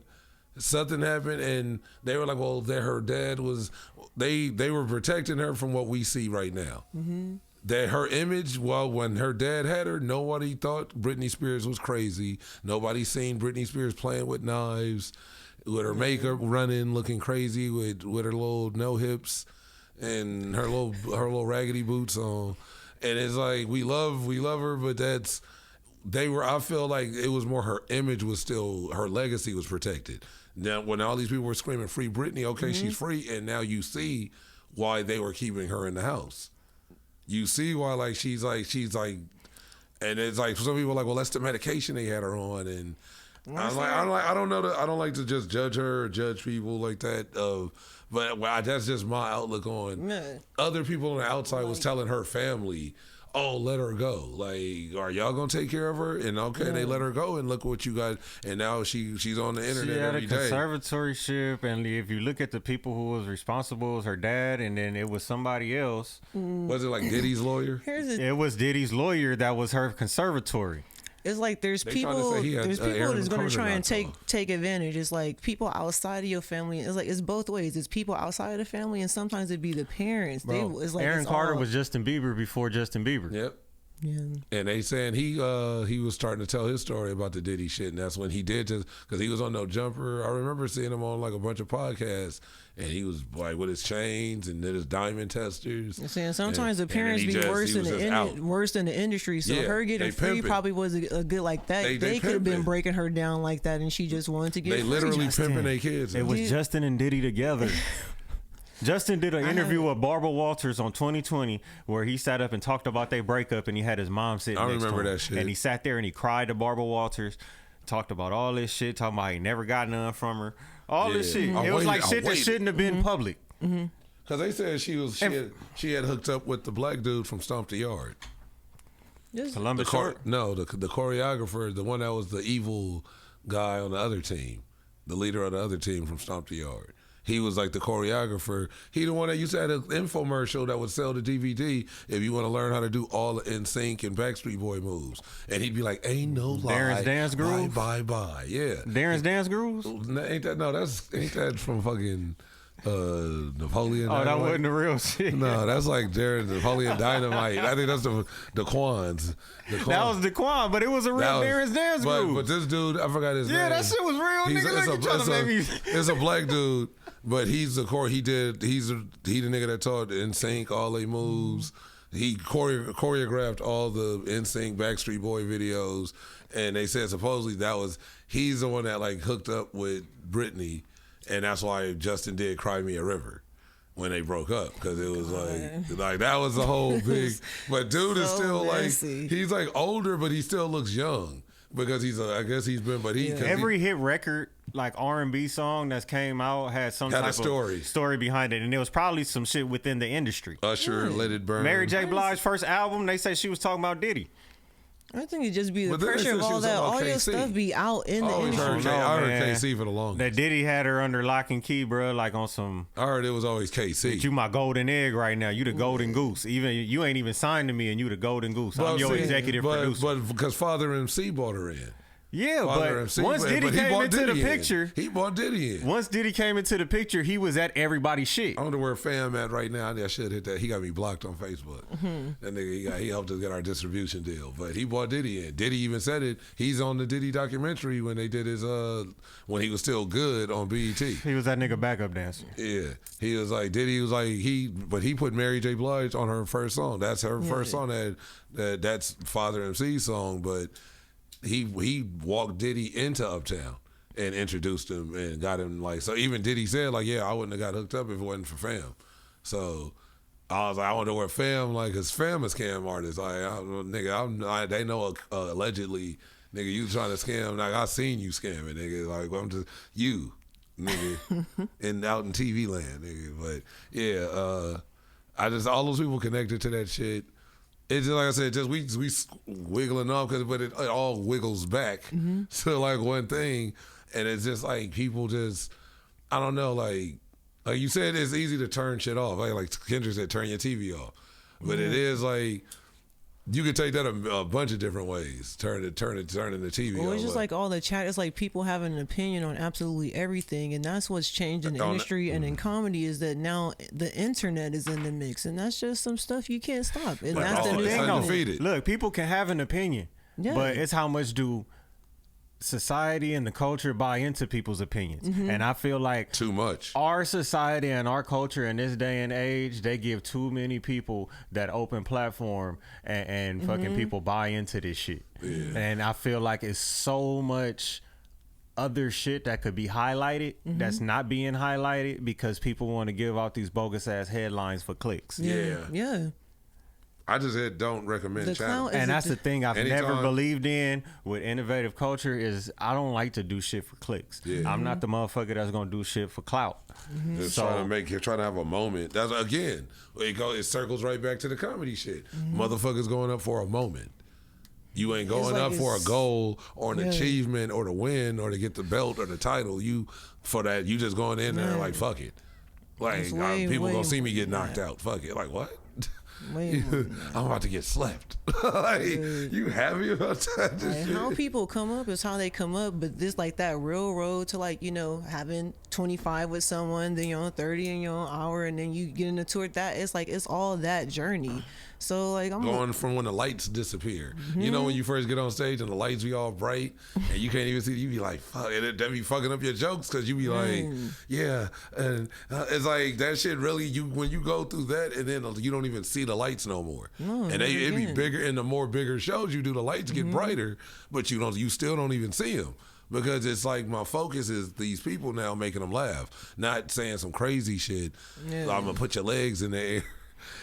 something happened, and they were like, well, her dad was. They were protecting her from what we see right now. That her image, when her dad had her, nobody thought Britney Spears was crazy. Nobody seen Britney Spears playing with knives, with her makeup running, looking crazy, with her little no hips and her little raggedy boots on. And it's like we love her, but I feel like it was more her image was still, her legacy was protected. Now when all these people were screaming free Britney, okay, she's free, and now you see why they were keeping her in the house. You see why she's like, and it's like some people are like, well, that's the medication they had her on, and I don't know I don't like to just judge her or judge people like that. But that's just my outlook on. Other people on the outside was telling her family, let her go. Like, are y'all gonna take care of her? And they let her go, and look what you got. And now she's on the internet every day. She had a conservatorship, and if you look at the people who was responsible, it was her dad, and then it was somebody else. Was it like Diddy's lawyer? It was Diddy's lawyer that was her conservatory. It's like there's people that's going to try and take advantage. It's like people outside of your family. It's like it's both ways. It's people outside of the family, and sometimes it'd be the parents. Bro, Aaron Carter was Justin Bieber before Justin Bieber. Yep. Yeah. And they saying he was starting to tell his story about the Diddy shit, and that's when he did just because he was on No Jumper. I remember seeing him on like a bunch of podcasts, and he was like with his chains and then his diamond testers. You're saying sometimes the parents be worse than the industry. So her getting free probably was a good like that. They could have been breaking her down like that, and she just wanted to get. They literally pimping their kids. It was Justin and Diddy together. Justin did an interview with Barbara Walters on 2020 where he sat up and talked about their breakup, and he had his mom sitting next to him. I remember that shit. And he sat there and he cried to Barbara Walters, talked about all this shit, talking about he never got none from her. All this shit. It was like shit that shouldn't have been public. Because they said she had hooked up with the black dude from Stomp the Yard. Columbus Short? No, the choreographer, the one that was the evil guy on the other team, the leader of the other team from Stomp the Yard. He was like the choreographer. He the one that used to have an infomercial that would sell the DVD if you want to learn how to do all the NSYNC and Backstreet Boy moves. And he'd be like, ain't no lie. Darren's Dance Grooves? Bye. Yeah. Darren's Dance Grooves? Ain't that from fucking Napoleon? Oh, that wasn't the real shit. No, that's like Napoleon Dynamite. I think that's the Quans. That was Daquan, but it was a real Darren's Dance Groove. But this dude, I forgot his name. Yeah, that shit was real, nigga. It's a black dude. But he's the nigga that taught NSYNC all they moves. He choreographed all the NSYNC Backstreet Boy videos, and they said supposedly he's the one that like hooked up with Britney, and that's why Justin did "Cry Me a River" when they broke up, because it was like that was the whole big. But dude is still messy. Like he's like older, but he still looks young because I guess he's been. But every hit record, like R&B song that's came out had some type of story behind it, and there was probably some shit within the industry. Usher, Let It Burn. Mary J. Blige's first album, they said she was talking about Diddy. I think it just be the pressure of all that. All your stuff be out in the industry. I heard KC for the longest. That Diddy had her under lock and key, bro, like on some. I heard it was always KC. You my golden egg right now. You the golden goose. Even you ain't even signed to me, and you the golden goose. I'm your executive producer. But because Father MC brought her in. Yeah, but once Diddy came into the picture, he brought Diddy in. Once Diddy came into the picture, he was at everybody's shit. I wonder where Fam at right now. I should hit that. He got me blocked on Facebook. That nigga, he helped us get our distribution deal. But he brought Diddy in. Diddy even said it. He's on the Diddy documentary when they did his when he was still good on BET. He was that nigga backup dancer. Yeah, he was like Diddy was like but he put Mary J. Blige on her first song. That's her first song. That's Father MC's song, but. He walked Diddy into Uptown and introduced him and got him like, so even Diddy said like, yeah, I wouldn't have got hooked up if it wasn't for Fam. So I was like, I wonder where Fam, like, cause Fam is scam artist. Like, they know allegedly, nigga, you trying to scam. Like, I seen you scamming, nigga. Like, I'm just you, nigga, out in TV land, nigga. But yeah, all those people connected to that shit. It's just like I said, just we wiggling off but it all wiggles back to like one thing, and it's just like people just, I don't know, like you said, it's easy to turn shit off. Like Kendrick said, turn your TV off, but it is like you could take that a bunch of different ways. Turning the TV. Well, it's just like all the chat. It's like people having an opinion on absolutely everything, and that's what's changed in the industry and in comedy is that now the internet is in the mix, and that's just some stuff you can't stop. And that's the new thing. Look, people can have an opinion, but it's how much do society and the culture buy into people's opinions. And I feel like too much. Our society and our culture in this day and age, they give too many people that open platform and fucking people buy into this shit. And I feel like it's so much other shit that could be highlighted that's not being highlighted because people want to give out these bogus ass headlines for clicks. Yeah. I just don't recommend channels. And that's the thing I've never believed in with innovative culture is I don't like to do shit for clicks. I'm not the motherfucker that's gonna do shit for clout. Just trying to have a moment. That's again, it circles right back to the comedy shit. Motherfuckers going up for a moment. You ain't going up for a goal or an achievement or to win or to get the belt or the title. You just going in there like fuck it. Like people gonna see me get knocked out. Fuck it. Like what? I'm about to get slept. Like, you happy about that? Like, how people come up is how they come up, but this like that real road to like, you know, having 25 with someone, then you're on 30 and you're on hour, and then you get into tour that. It's like, it's all that journey. So like I'm going from when the lights disappear. You know, when you first get on stage and the lights be all bright and you can't even see, you be like, fuck, and it be fucking up your jokes because you be like, yeah, and it's like that shit really, when you go through that and then you don't even see the lights no more. And it be bigger, and the more bigger shows you do, the lights get brighter, but you still don't even see them. Because it's like my focus is these people now, making them laugh, not saying some crazy shit. I'm gonna put your legs in the air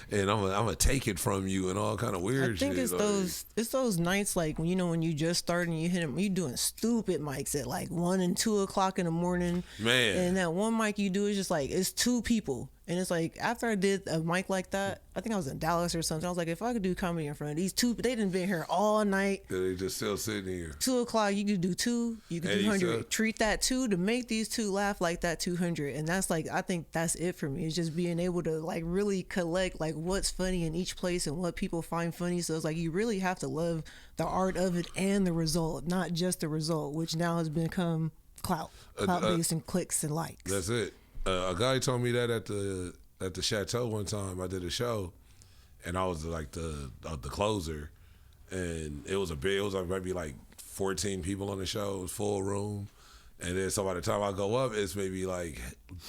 and I'm gonna take it from you and all kind of weird shit. I think it's those nights like when you just start and you hit them, you doing stupid mics at like 1 and 2 o'clock in the morning. Man. And that one mic you do is just like, it's 2 people. And it's like, after I did a mic like that, I think I was in Dallas or something, I was like, if I could do comedy in front of these 2, they done been here all night. Yeah, they just still sitting here. 2 o'clock, you could do 2, you could do 100. Treat that 2 to make these 2 laugh like that 200. And that's like, I think that's it for me. It's just being able to like really collect like what's funny in each place and what people find funny. So it's like, you really have to love the art of it and the result, not just the result, which now has become clout-based and clicks and likes. That's it. A guy told me that at the Chateau one time. I did a show, and I was like the closer, and it was like maybe like 14 people on the show. It was full room, and then so by the time I go up, it's maybe like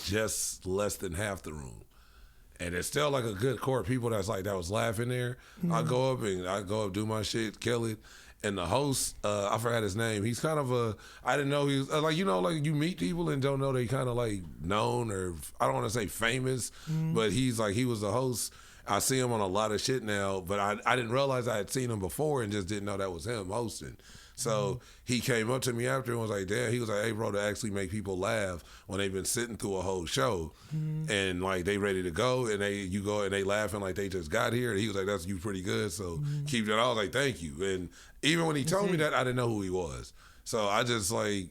just less than half the room, and it's still like a good core of people that was laughing there. I go up, do my shit, kill it. And the host, I forgot his name. He's kind of I didn't know he was, like, you know, like you meet people and don't know they kind of like known, or I don't want to say famous, but he was the host. I see him on a lot of shit now, but I didn't realize I had seen him before and just didn't know that was him hosting. So he came up to me after and was like, damn, he was like, hey, bro, to actually make people laugh when they've been sitting through a whole show and like they ready to go and you go and they laughing like they just got here. And he was like, that's you pretty good. So keep that. I was like, thank you. And even when he told me that, I didn't know who he was. So I just like,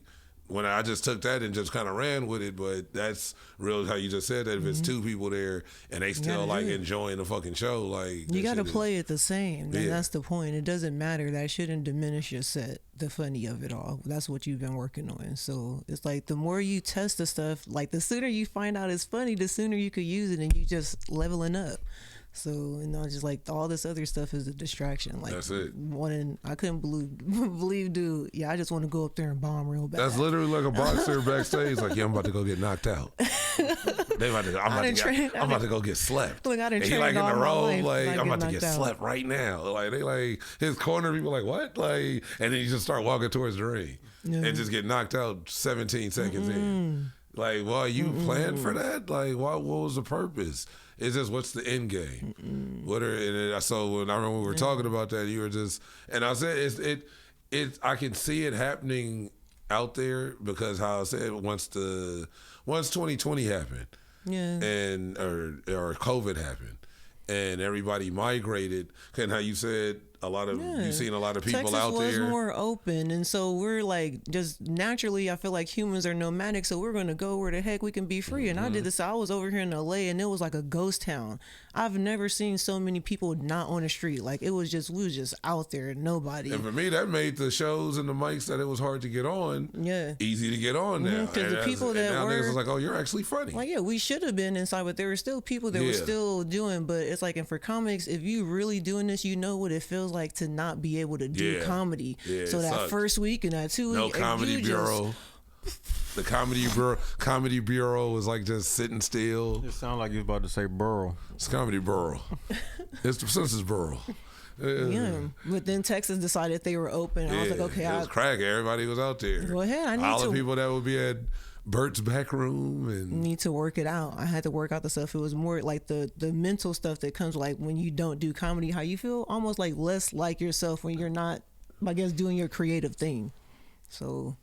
when I just took that and just kind of ran with it, but that's real how you just said that. If it's 2 people there and they still like enjoying the fucking show, like you got to play it the same. And that's the point. It doesn't matter. That shouldn't diminish your set, the funny of it all. That's what you've been working on. So it's like the more you test the stuff, like the sooner you find out it's funny, the sooner you could use it, and you just leveling up. So, you know, just like all this other stuff is a distraction. Like, that's it. I couldn't believe, dude. Yeah, I just want to go up there and bomb real bad. That's literally like a boxer backstage. Like, yeah, I'm about to go get knocked out. I'm about to go get slept. Look, I done and he like in the row, like I'm about to get slept right now. Like they like his corner people like what? Like, and then you just start walking towards the ring and just get knocked out 17 seconds in. Like, well, you planned for that? Like, what was the purpose? It's just, what's the end game? So when I remember we were talking about that, you were just, and I said, I can see it happening out there because how I said once 2020 happened, and or COVID happened, and everybody migrated, and how you said you've seen a lot of people Texas out there. Texas was more open, and so we're like, just naturally, I feel like humans are nomadic, so we're going to go where the heck we can be free. And I did this, I was over here in LA, and it was like a ghost town. I've never seen so many people not on the street. Like, we was just out there, nobody. And for me, that made the shows and the mics that it was hard to get on, easy to get on now. Because the people that now were, niggas was like, oh, you're actually funny. Like, yeah, we should have been inside, but there were still people that were still doing. But it's like, and for comics, if you really doing this, you know what it feels like to not be able to do comedy. So that sucked. First week and that 2 weeks, no comedy bureau. The comedy bureau was like just sitting still. It sounded like you was about to say borough. It's comedy bureau. It's the census bureau. Yeah, but then Texas decided they were open. I was like, okay, it was crack. Everybody was out there. Go ahead. All the people that would be at Bert's back room and need to work it out. I had to work out the stuff. It was more like the mental stuff that comes like when you don't do comedy, how you feel almost like less like yourself when you're not, I guess, doing your creative thing. So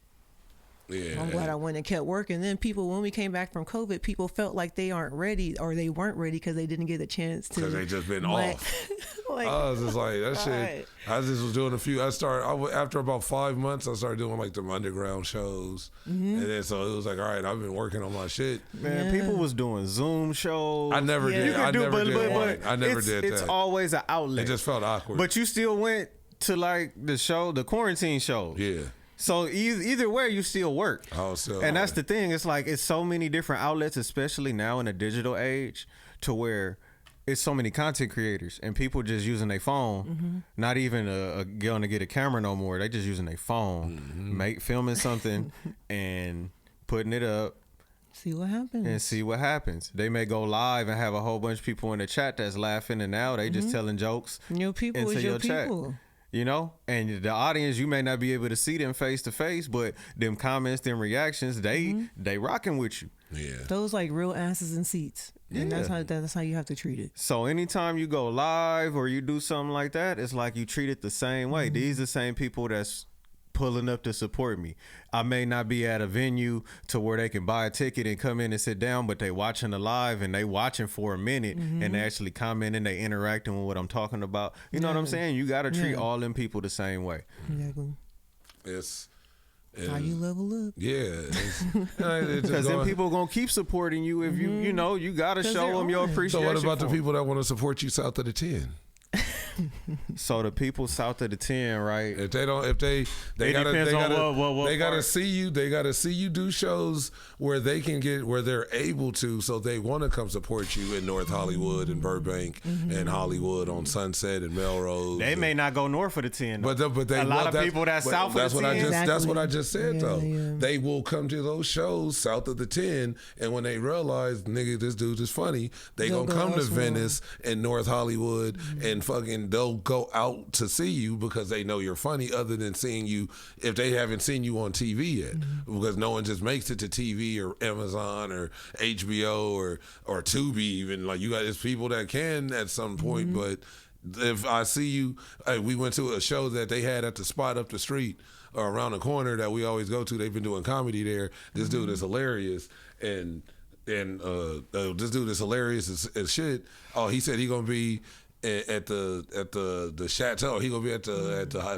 Yeah, I'm glad I went and kept working. Then people, when we came back from COVID, people felt like they aren't ready or they weren't ready because they didn't get a chance to. Because they just been off. Like, I was just like, that shit. right. I just was doing a few. After about 5 months, I started doing like them underground shows. And then so it was like, all right, I've been working on my shit. Man, people was doing Zoom shows. I never did. You could I do, never did one. but I never did that. It's always an outlet. It just felt awkward. But you still went to like the quarantine shows. Yeah. So either way, you still work. Oh, so and that's the thing. It's like it's so many different outlets, especially now in the digital age, to where it's so many content creators and people just using their phone, not even going to get a camera no more. They just using their phone, filming something and putting it up. See what happens. And see what happens. They may go live and have a whole bunch of people in the chat that's laughing, and now they just telling jokes. Your people into is your chat. people. You know, and the audience, you may not be able to see them face to face, but them comments, them reactions, they rocking with you. Yeah. Those like real asses in seats, and that's how you have to treat it. So anytime you go live or you do something like that, it's like you treat it the same way. These are the same people that's pulling up to support me. I may not be at a venue to where they can buy a ticket and come in and sit down, but they watching the live and they watching for a minute and they actually commenting, they interacting with what I'm talking about. You know what I'm saying? You got to treat all them people the same way. Exactly. It's how you level up. Yeah. Because then people going to keep supporting you if you know, you got to show them your appreciation. So what about the people that want to support you south of the 10? So the people south of the 10, right? If they don't, they gotta see you. They gotta see you do shows where they can get where they're able to. So they want to come support you in North Hollywood and Burbank and Hollywood on Sunset and Melrose. They may not go north of the 10, though. but they, a lot of people that's south of the 10. That's what I just said though. Yeah. They will come to those shows south of the 10, and when they realize, nigga, this dude is funny, they'll gonna come to Venice and North Hollywood and fucking they'll go out to see you because they know you're funny, other than seeing you if they haven't seen you on TV yet, because no one just makes it to TV or Amazon or HBO or Tubi even. Like, you got, there's people that can at some point, but if I see you, we went to a show that they had at the spot up the street or around the corner that we always go to. They've been doing comedy there. This dude is hilarious, and this dude is hilarious as shit. Oh, he said he gonna be at the Chateau. He gonna be at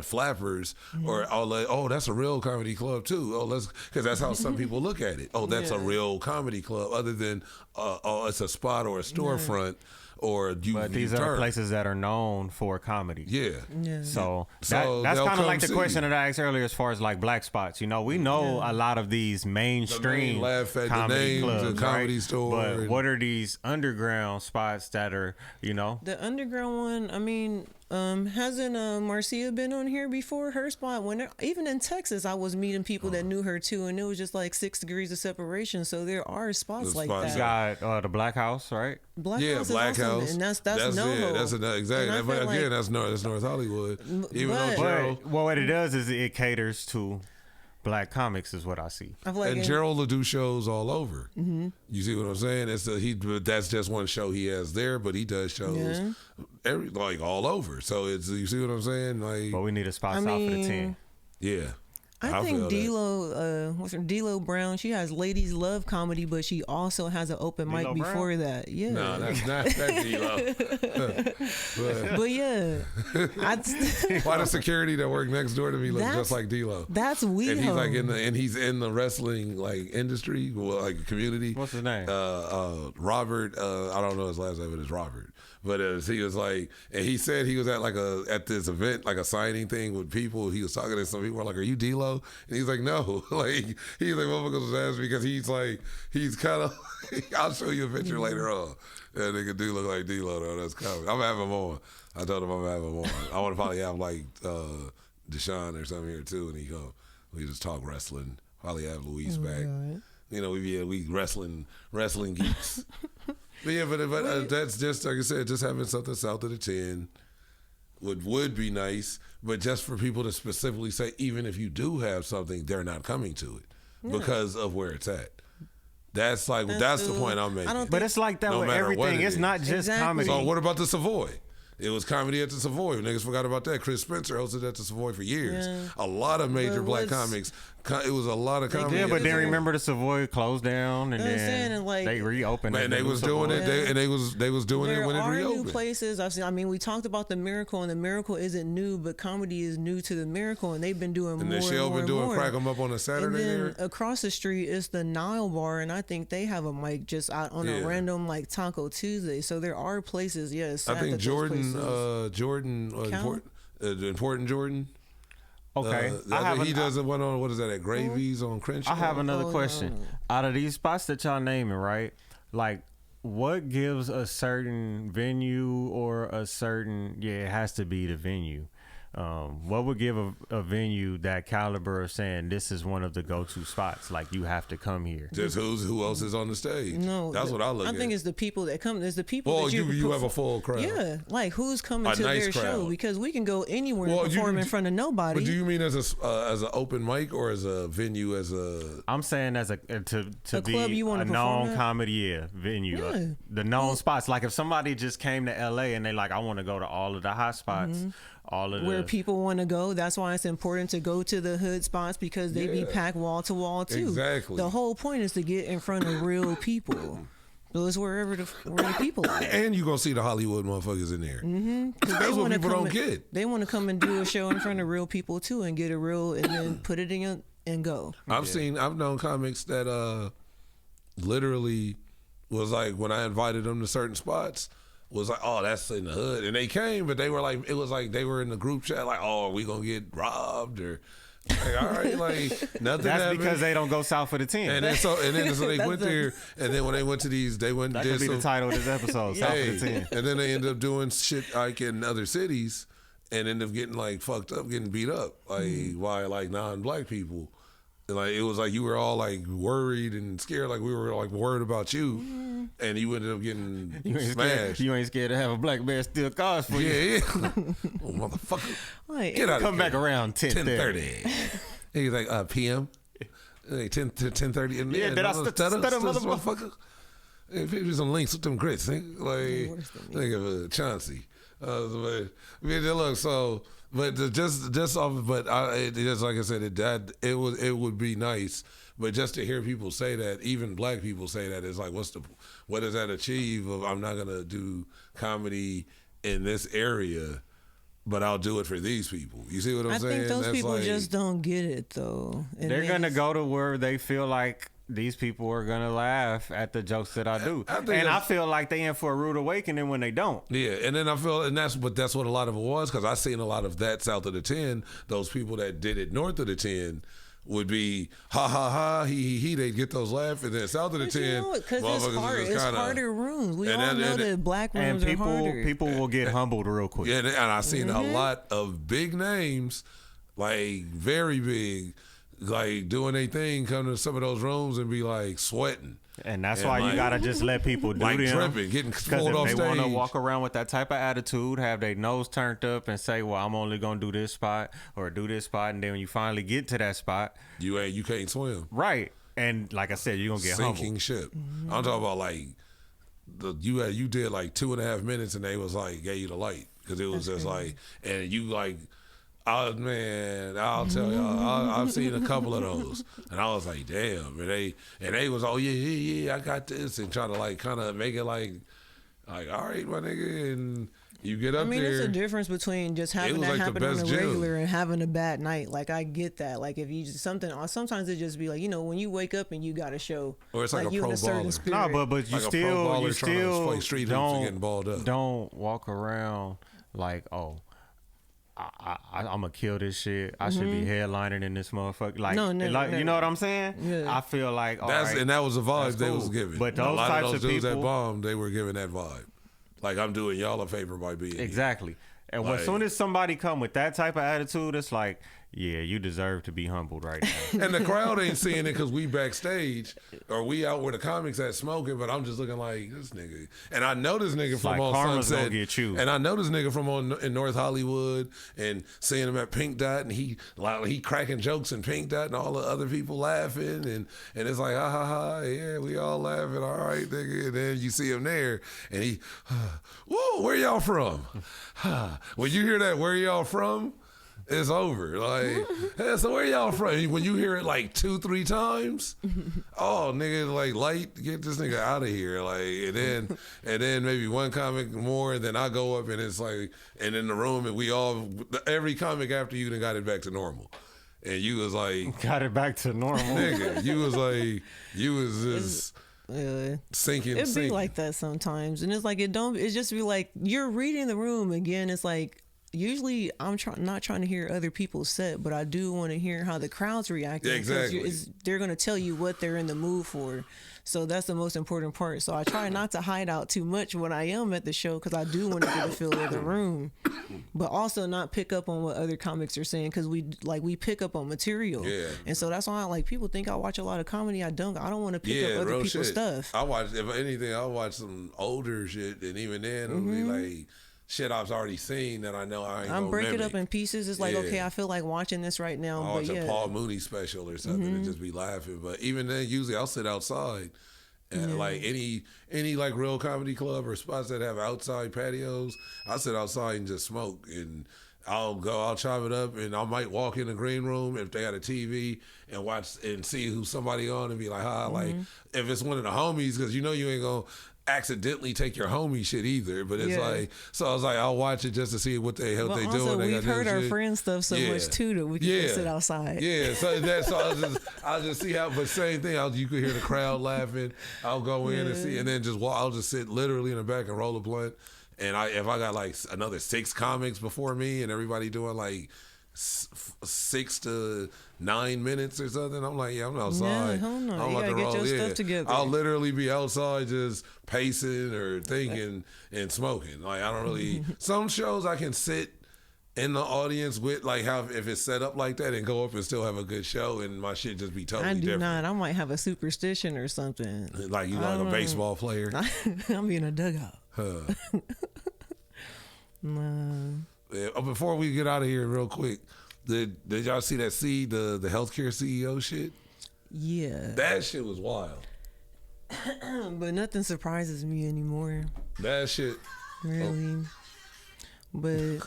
Flappers, or that's a real comedy club too. Because that's how some people look at it. Oh, that's a real comedy club, other than it's a spot or a storefront. But these are places that are known for comedy. Yeah. So that's kind of like the question that I asked earlier as far as like black spots. You know, we know a lot of these mainstream comedy clubs, comedy store. But what are these underground spots that are, you know? The underground one, I mean, hasn't Marcia been on here before? Her spot, even in Texas, I was meeting people that knew her too, and it was just like 6 degrees of separation. So there are spots like that. You got the Black House, right? Black House is awesome, and that's NoHo. That's exactly. But again, that's North Hollywood. What it does is it caters to black comics, is what I see. And Gerald will do shows all over. You see what I'm saying? That's just one show he has there, but he does shows all over. So you see what I'm saying? Like, but we need a spot south of the 10. Yeah. I think D-Lo Brown, she has Ladies Love Comedy, but she also has an open mic before that. Yeah. No, that's not D-Lo. but yeah. Why the security that worked next door to me looks just like D-Lo? That's weird. And he's in the wrestling industry, community. What's his name? Robert. I don't know his last name, but it's Robert. But he was like, and he said he was at this event, like a signing thing with people. He was talking to some people, were like, "Are you D-Lo?" And he's like, "No." Motherfuckers was asking because he's kind of. I'll show you a picture later on. That nigga do look like D-Lo though. That's coming. I'm gonna have him on. I told him I'm gonna have him on. I want to probably have like Deshaun or something here too, and we just talk wrestling. Probably have Luis back. God. You know, we wrestling geeks. But that's just like I said, just having something south of the 10 would be nice. But just for people to specifically say, even if you do have something, they're not coming to it because of where it's at. That's the point I'm making. But it's like that with everything. It's not just comedy. So what about the Savoy? It was comedy at the Savoy. Niggas forgot about that. Chris Spencer hosted at the Savoy for years. Yeah. A lot of major black comics It was a lot of comedy. Yeah, but then remember the Savoy closed down, and then they reopened. Man, they was doing it, they was doing it when it reopened. There are new places I've seen. I mean, we talked about the Miracle, and the Miracle isn't new, but comedy is new to the Miracle, and they've been doing more. And the show been doing Crack 'em Up on a Saturday. And then across the street is the Nile Bar, and I think they have a mic just out on a random like Taco Tuesday. So there are places. Yes, I think Jordan, important Jordan. Okay, he does one on what is that at Gravy's on Crenshaw. I have another question. Out of these spots that y'all naming, right? Like, what gives a certain venue or a certain? Yeah, it has to be the venue. What would give a venue that caliber of saying this is one of the go-to spots? Like, you have to come here. Just who else is on the stage? No, that's what I look at. I think it's the people that come. There's the people. Well, you have a full crowd. Yeah, like who's coming to their show? Because we can go anywhere and perform in front of nobody. But do you mean as an open mic or as a venue? I'm saying as to be club you a known comedy venue. Yeah. The known spots. Like if somebody just came to LA and they like, I want to go to all of the hot spots. Mm-hmm. Where people want to go. That's why it's important to go to the hood spots because they be packed wall to wall too. Exactly. The whole point is to get in front of real people. So it's where the people are. And you're going to see the Hollywood motherfuckers in there. Mm-hmm. That's what people don't get. They want to come and do a show in front of real people too and get and then put it in and go. I've known comics that literally was like when I invited them to certain spots, was like, oh, that's in the hood. And they came, but they were like, it was like they were in the group chat, like, oh, are we going to get robbed? Or, like, all right, like, nothing That's happened. Because they don't go south of the 10. And then so they went there, and then when they went to these, they went. That could be the title of this episode, South of the 10. And then they ended up doing shit like in other cities, and ended up getting like fucked up, getting beat up, like by like non-black people. And like it was like you were all like worried and scared, like we were like worried about you, and you ended up getting smashed. You ain't scared to have a black man steal cars for you. Yeah. Oh, motherfucker. Like, get out come back around 10:30. He's like PM. Hey, 10:30. Yeah, did I stutter, motherfucker? If it was some links with them grits, think of Chauncey. Look, so. But just off, but just like I said, it would be nice. But just to hear people say that, even black people say that, is like, what does that achieve? Of I'm not gonna do comedy in this area, but I'll do it for these people. You see what I'm saying? I think those people just don't get it though. They're gonna go to where they feel like these people are gonna laugh at the jokes that I do, I feel like they in for a rude awakening when they don't. Yeah, and then I feel, and that's what a lot of it was, because I seen a lot of that south of the 10. Those people that did it north of the 10 would be ha ha ha he. They'd get those laughs, and then south of the 10, because it's harder rooms. We all know that black rooms are harder. People will get humbled real quick. Yeah, and I seen a lot of big names, like very big, like doing their thing, come to some of those rooms and be like sweating. And that's why you gotta just let people do like them. Dripping, getting pulled off stage. Because if they want to walk around with that type of attitude, have their nose turned up and say, well, I'm only gonna do this spot or do this spot, and then when you finally get to that spot, you can't swim. Right. And like I said, you're gonna get sinking humbled. ship. I'm talking about like you did like 2.5 minutes and they was like gave you the light, because it was just like, and you like, oh man, I'll tell y'all, I've seen a couple of those, and I was like, damn, and they was, oh yeah, I got this, and trying to like kind of make it like all right, my nigga, and you get up there. There's a difference between just having that happen on a regular and having a bad night. Like, I get that. Like, if you just sometimes it just be like, when you wake up and you got a show, or it's like you a pro in a certain baller. spirit. No, but you like still street getting balled up. Don't walk around like, oh, I'm gonna kill this shit. I should be headlining in this motherfucker. Like, no. You know what I'm saying? Yeah. I feel like and that was the vibe they was giving. But those a lot types of those of dudes people, that bombed, they were giving that vibe. Like, I'm doing y'all a favor by being exactly. Here. And as soon as somebody come with that type of attitude, it's like, yeah, you deserve to be humbled right now. And the crowd ain't seeing it because we backstage or we out where the comics at smoking, but I'm just looking like, this nigga. And I know this nigga from on Sunset. Gonna get you. And I know this nigga from in North Hollywood, and seeing him at Pink Dot, and he cracking jokes in Pink Dot, and all the other people laughing, and it's like, ha ha ha, yeah, we all laughing, all right, nigga. And then you see him there, and he, whoa, where y'all from? When you hear that, where y'all from? It's over. Like, hey, so where y'all from? When you hear it like 2-3 times, oh nigga, like light, get this nigga out of here. Like, and then maybe one comic more, and then I go up and it's like, and in the room, and we all, every comic after you then got it back to normal. And you was like, got it back to normal. Nigga, you was like, you was just sinking. It'd be like that sometimes. And it's like, it just be like, you're reading the room again. It's like, usually I'm not trying to hear other people's set, but I do want to hear how the crowd's reacting. Yeah, exactly. They're going to tell you what they're in the mood for. So that's the most important part. So I try not to hide out too much when I am at the show, because I do want to get a feel of the room, but also not pick up on what other comics are saying, because we pick up on material. Yeah. And so that's why people think I watch a lot of comedy. I don't want to pick up other people's stuff. I watch, if anything, I'll watch some older shit, and even then it'll be like shit I've already seen that I know I ain't gonna break mimic. it up in pieces. It's like, okay, I feel like watching this right now. I'll watch a Paul Mooney special or something and just be laughing. But even then, usually I'll sit outside and like any like real comedy club or spots that have outside patios, I'll sit outside and just smoke, and I'll chop it up, and I might walk in the green room if they got a TV and watch and see who's somebody on and be like, like if it's one of the homies, because you ain't gonna accidentally take your homie shit either, but it's like, so I was like, I'll watch it just to see what the hell they doing. We've heard our friends stuff so much too that we can sit outside. Yeah, so I'll just see how. But same thing, you could hear the crowd laughing. I'll go in and see, and then I'll just sit literally in the back and roll a blunt. And if I got like another 6 comics before me and everybody doing like 6 to 9 minutes or something, I'm like, I'm outside. Yeah, I'm about to roll. Get your stuff together. I'll literally be outside just pacing or thinking and smoking. Like, I don't really. Some shows I can sit in the audience with, like, how if it's set up like that, and go up and still have a good show, and my shit just be totally different. I might have a superstition or something. Like you like a baseball player. I'm in a dugout. Before we get out of here real quick, did y'all see that the healthcare CEO shit? Yeah. That shit was wild. But nothing surprises me anymore. That shit. Really. But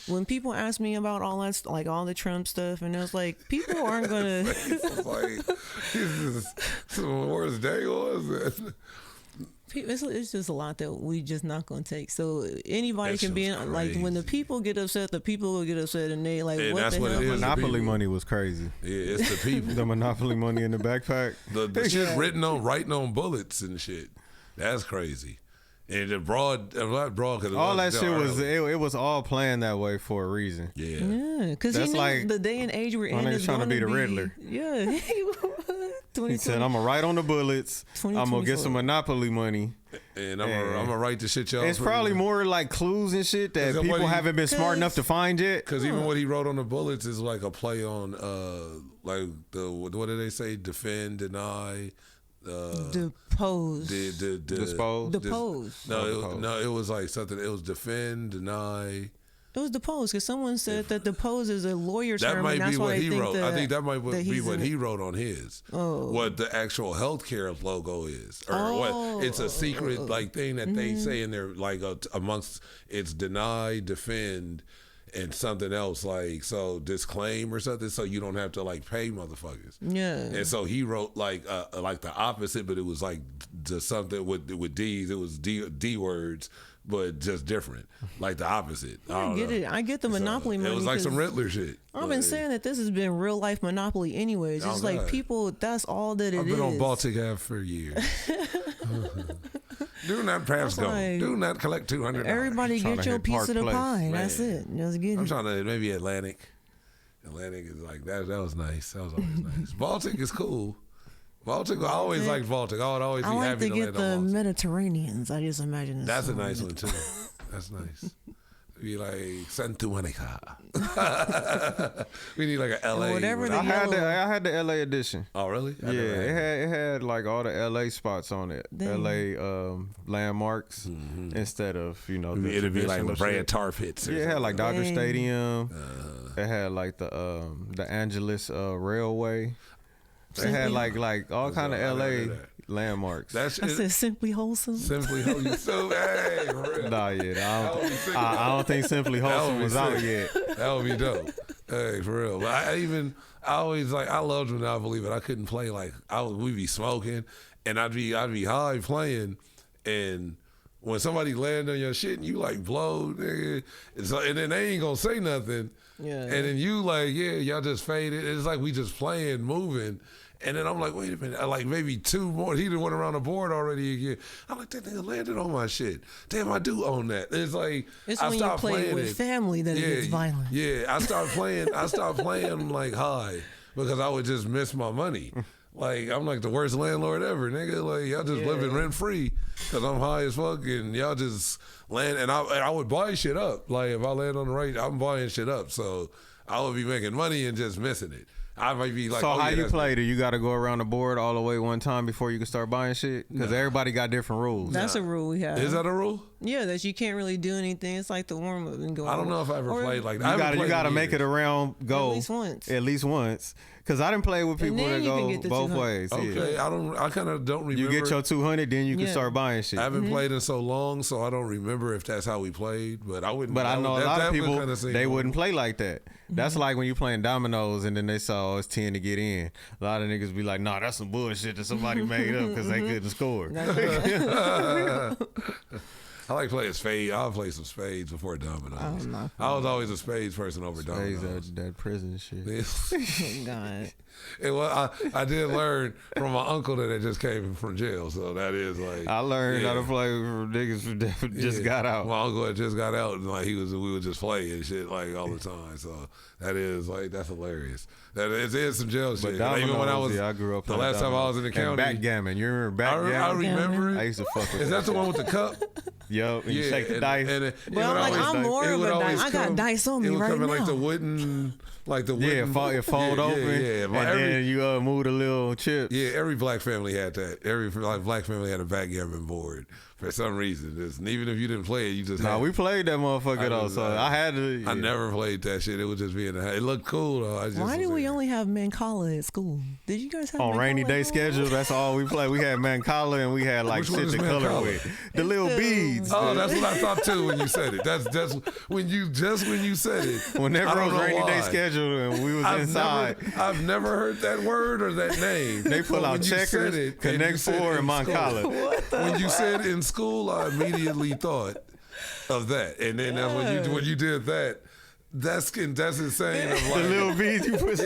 when people ask me about all that, like all the Trump stuff, and it's like, people aren't gonna. It's like, this is the worst day was. It's just a lot that we just not gonna take. So anybody can be in, like, when the people get upset, the people will get upset, and they like, what the hell? Monopoly money was crazy. Yeah, it's the people. The Monopoly money in the backpack. The shit writing on bullets and shit. That's crazy. And the not broad, because all that shit was it was all planned that way for a reason. Yeah, because he knew like the day and age we're in is trying to be the Riddler. Yeah, he said, "I'm gonna write on the bullets. I'm gonna get some Monopoly money, and I'm gonna write the shit y'all." It's probably more like clues and shit that people haven't been smart enough to find yet. Because even what he wrote on the bullets is like a play on like what do they say? Defend, deny. Depose. Depose. No, it was like something. It was defend, deny. It was depose, because someone said that depose is a lawyer term. That might be what he wrote. I think that might be what he he wrote on his. What the actual healthcare logo is, or what it's a secret like thing that they say in there, like amongst it's deny, defend, and something else, like, so disclaim or something, so you don't have to like pay motherfuckers. Yeah. And so he wrote like the opposite, but it was like just something with D's. It was D words, but just different, like the opposite. I get it. I get the Monopoly money. It was like some Riddler shit. I've been saying that this has been real life Monopoly anyways. It's like people, that's all that it is. I've been on Baltic Ave for years. Do not pass go. Do not collect $200. Everybody get your piece of the pie. Man. That's it. Just get I'm trying to, maybe Atlantic. Atlantic is like, that was nice. That was always nice. Baltic is cool. Baltic, I always liked Baltic. I would always be happy to get the Mediterraneans. I just imagine this. That's a nice one too. That's nice. Be like Santuanica. We need like a LA. I had the LA edition. Oh really? It had like all the LA spots on it. LA landmarks instead of it'd be like La Brea Tar Pits. Yeah, it had like Dodger Stadium. It had like the Angeles Railway. They had like all kind of LA landmarks. I said Simply Wholesome. Simply Wholesome. So, hey, nah, I don't think Simply Wholesome was out yet. That would be dope. Hey, for real. But I always like, I loved when I believe it. I couldn't play like we'd be smoking, and I'd be high playing, and when somebody land on your shit and you like blow, nigga, and then they ain't gonna say nothing, and then you like, y'all just faded. It's like we just playing, moving. And then I'm like, wait a minute, like maybe two more. He done went around the board already again. I'm like, that nigga landed on my shit. Damn, I do own that. It's like, it's I when stopped you play playing with family that it gets violent. Yeah, I stopped playing like high because I would just miss my money. Like, I'm like the worst landlord ever, nigga. Like, y'all just living rent free because I'm high as fuck, and y'all just land. And I would buy shit up. Like, if I land on the right, I'm buying shit up. So I would be making money and just missing it. I might be like, so how you play? Do you got to go around the board all the way one time before you can start buying shit? Because everybody got different rules. That's a rule we have. Is that a rule? Yeah, that you can't really do anything. It's like the warm up and go. I don't know if I ever played like that. You got to make it around go at least once. Because I didn't play with people that go both ways. Okay, yeah. I kind of don't remember. You get your 200, then you can start buying shit. I haven't played in so long, so I don't remember if that's how we played. But I wouldn't. But I know a lot of people they wouldn't play like that. That's like when you playing dominoes and then they saw it's 10 to get in. A lot of niggas be like, nah, that's some bullshit that somebody made up because they couldn't score. I like playing spades. I'll play some spades before dominoes. I was always a spades person over dominoes. Spades, that prison shit. Oh, God. Well, I did learn from my uncle that I just came from jail, so that is like I learned how to play for niggas who just got out. My uncle had just got out, and like we would just play and shit like all the time. So that is like that's hilarious. That is some jail shit. Dominoes, even when I was, I grew up. The last time I was in the county, and backgammon. You remember backgammon? I remember it. I used to fuck with. Is that the one with the cup? Yup, and you shake the dice. Well, like I'm more of a dice. I got dice on me right now. It would come in like the wooden. It fold open, and then you move the little chips. Yeah, every black family had that. Every black family had a backgammon board for some reason. And even if you didn't play it, you just we played that motherfucker though. So I had to. I never played that shit. It would just be in the house. It looked cool though. Why did we only have Mancala at school? Did you guys have on Mancala rainy day schedule? That's all we played. We had Mancala and we had like shit to color with. The little beads. Oh, that's what I thought too when you said it. That's when you said it. Whenever it was rainy day schedule and we was inside. I've never heard that word or that name. They pull out checkers, Connect Four, and Mancala. When you said in school, I immediately thought of that, and then that's when you did that. That's insane. Like, the little beads you put.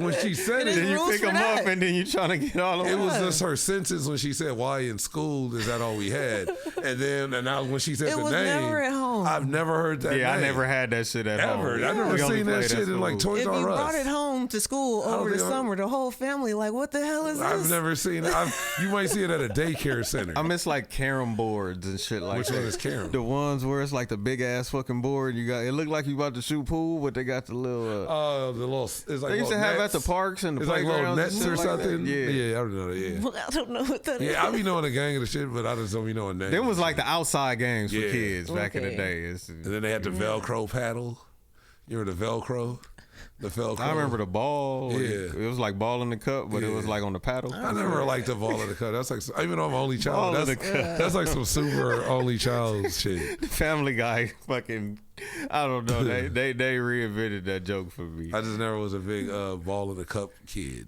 When she said it, then you pick them up and then you trying to get all of them. It was just her sentence when she said, "Why in school is that all we had?" And now when she said the name, never at home. I've never heard that. Yeah, name. I never had that shit at home. Ever. I never seen that shit in like Toys R Us. If you brought it home to school over the summer, the whole family like, what the hell is this? I've never seen it. You might see it at a daycare center. I miss like carom boards and shit like that. Which one is carom? The ones where it's like the big ass fucking board. You got it looked like you about to shoot pool, but they got the little. It's like they used to have at the parks and the it's playgrounds. Like little nets or something. Yeah, I don't know. Yeah, well, I don't know what that is. Yeah, I be knowing a gang of the shit, but I just don't be knowing names. Them was like the outside games for kids back in the day. And then they had the Velcro paddle. You remember the Velcro? The Velcro. I remember the ball. Yeah. It was like ball in the cup, but it was like on the paddle. I never liked the ball in the cup. That's like, even though I'm only child, Ball in the cup. That's like some super only child shit. Family Guy fucking, I don't know. They reinvented that joke for me. I just never was a big ball in the cup kid.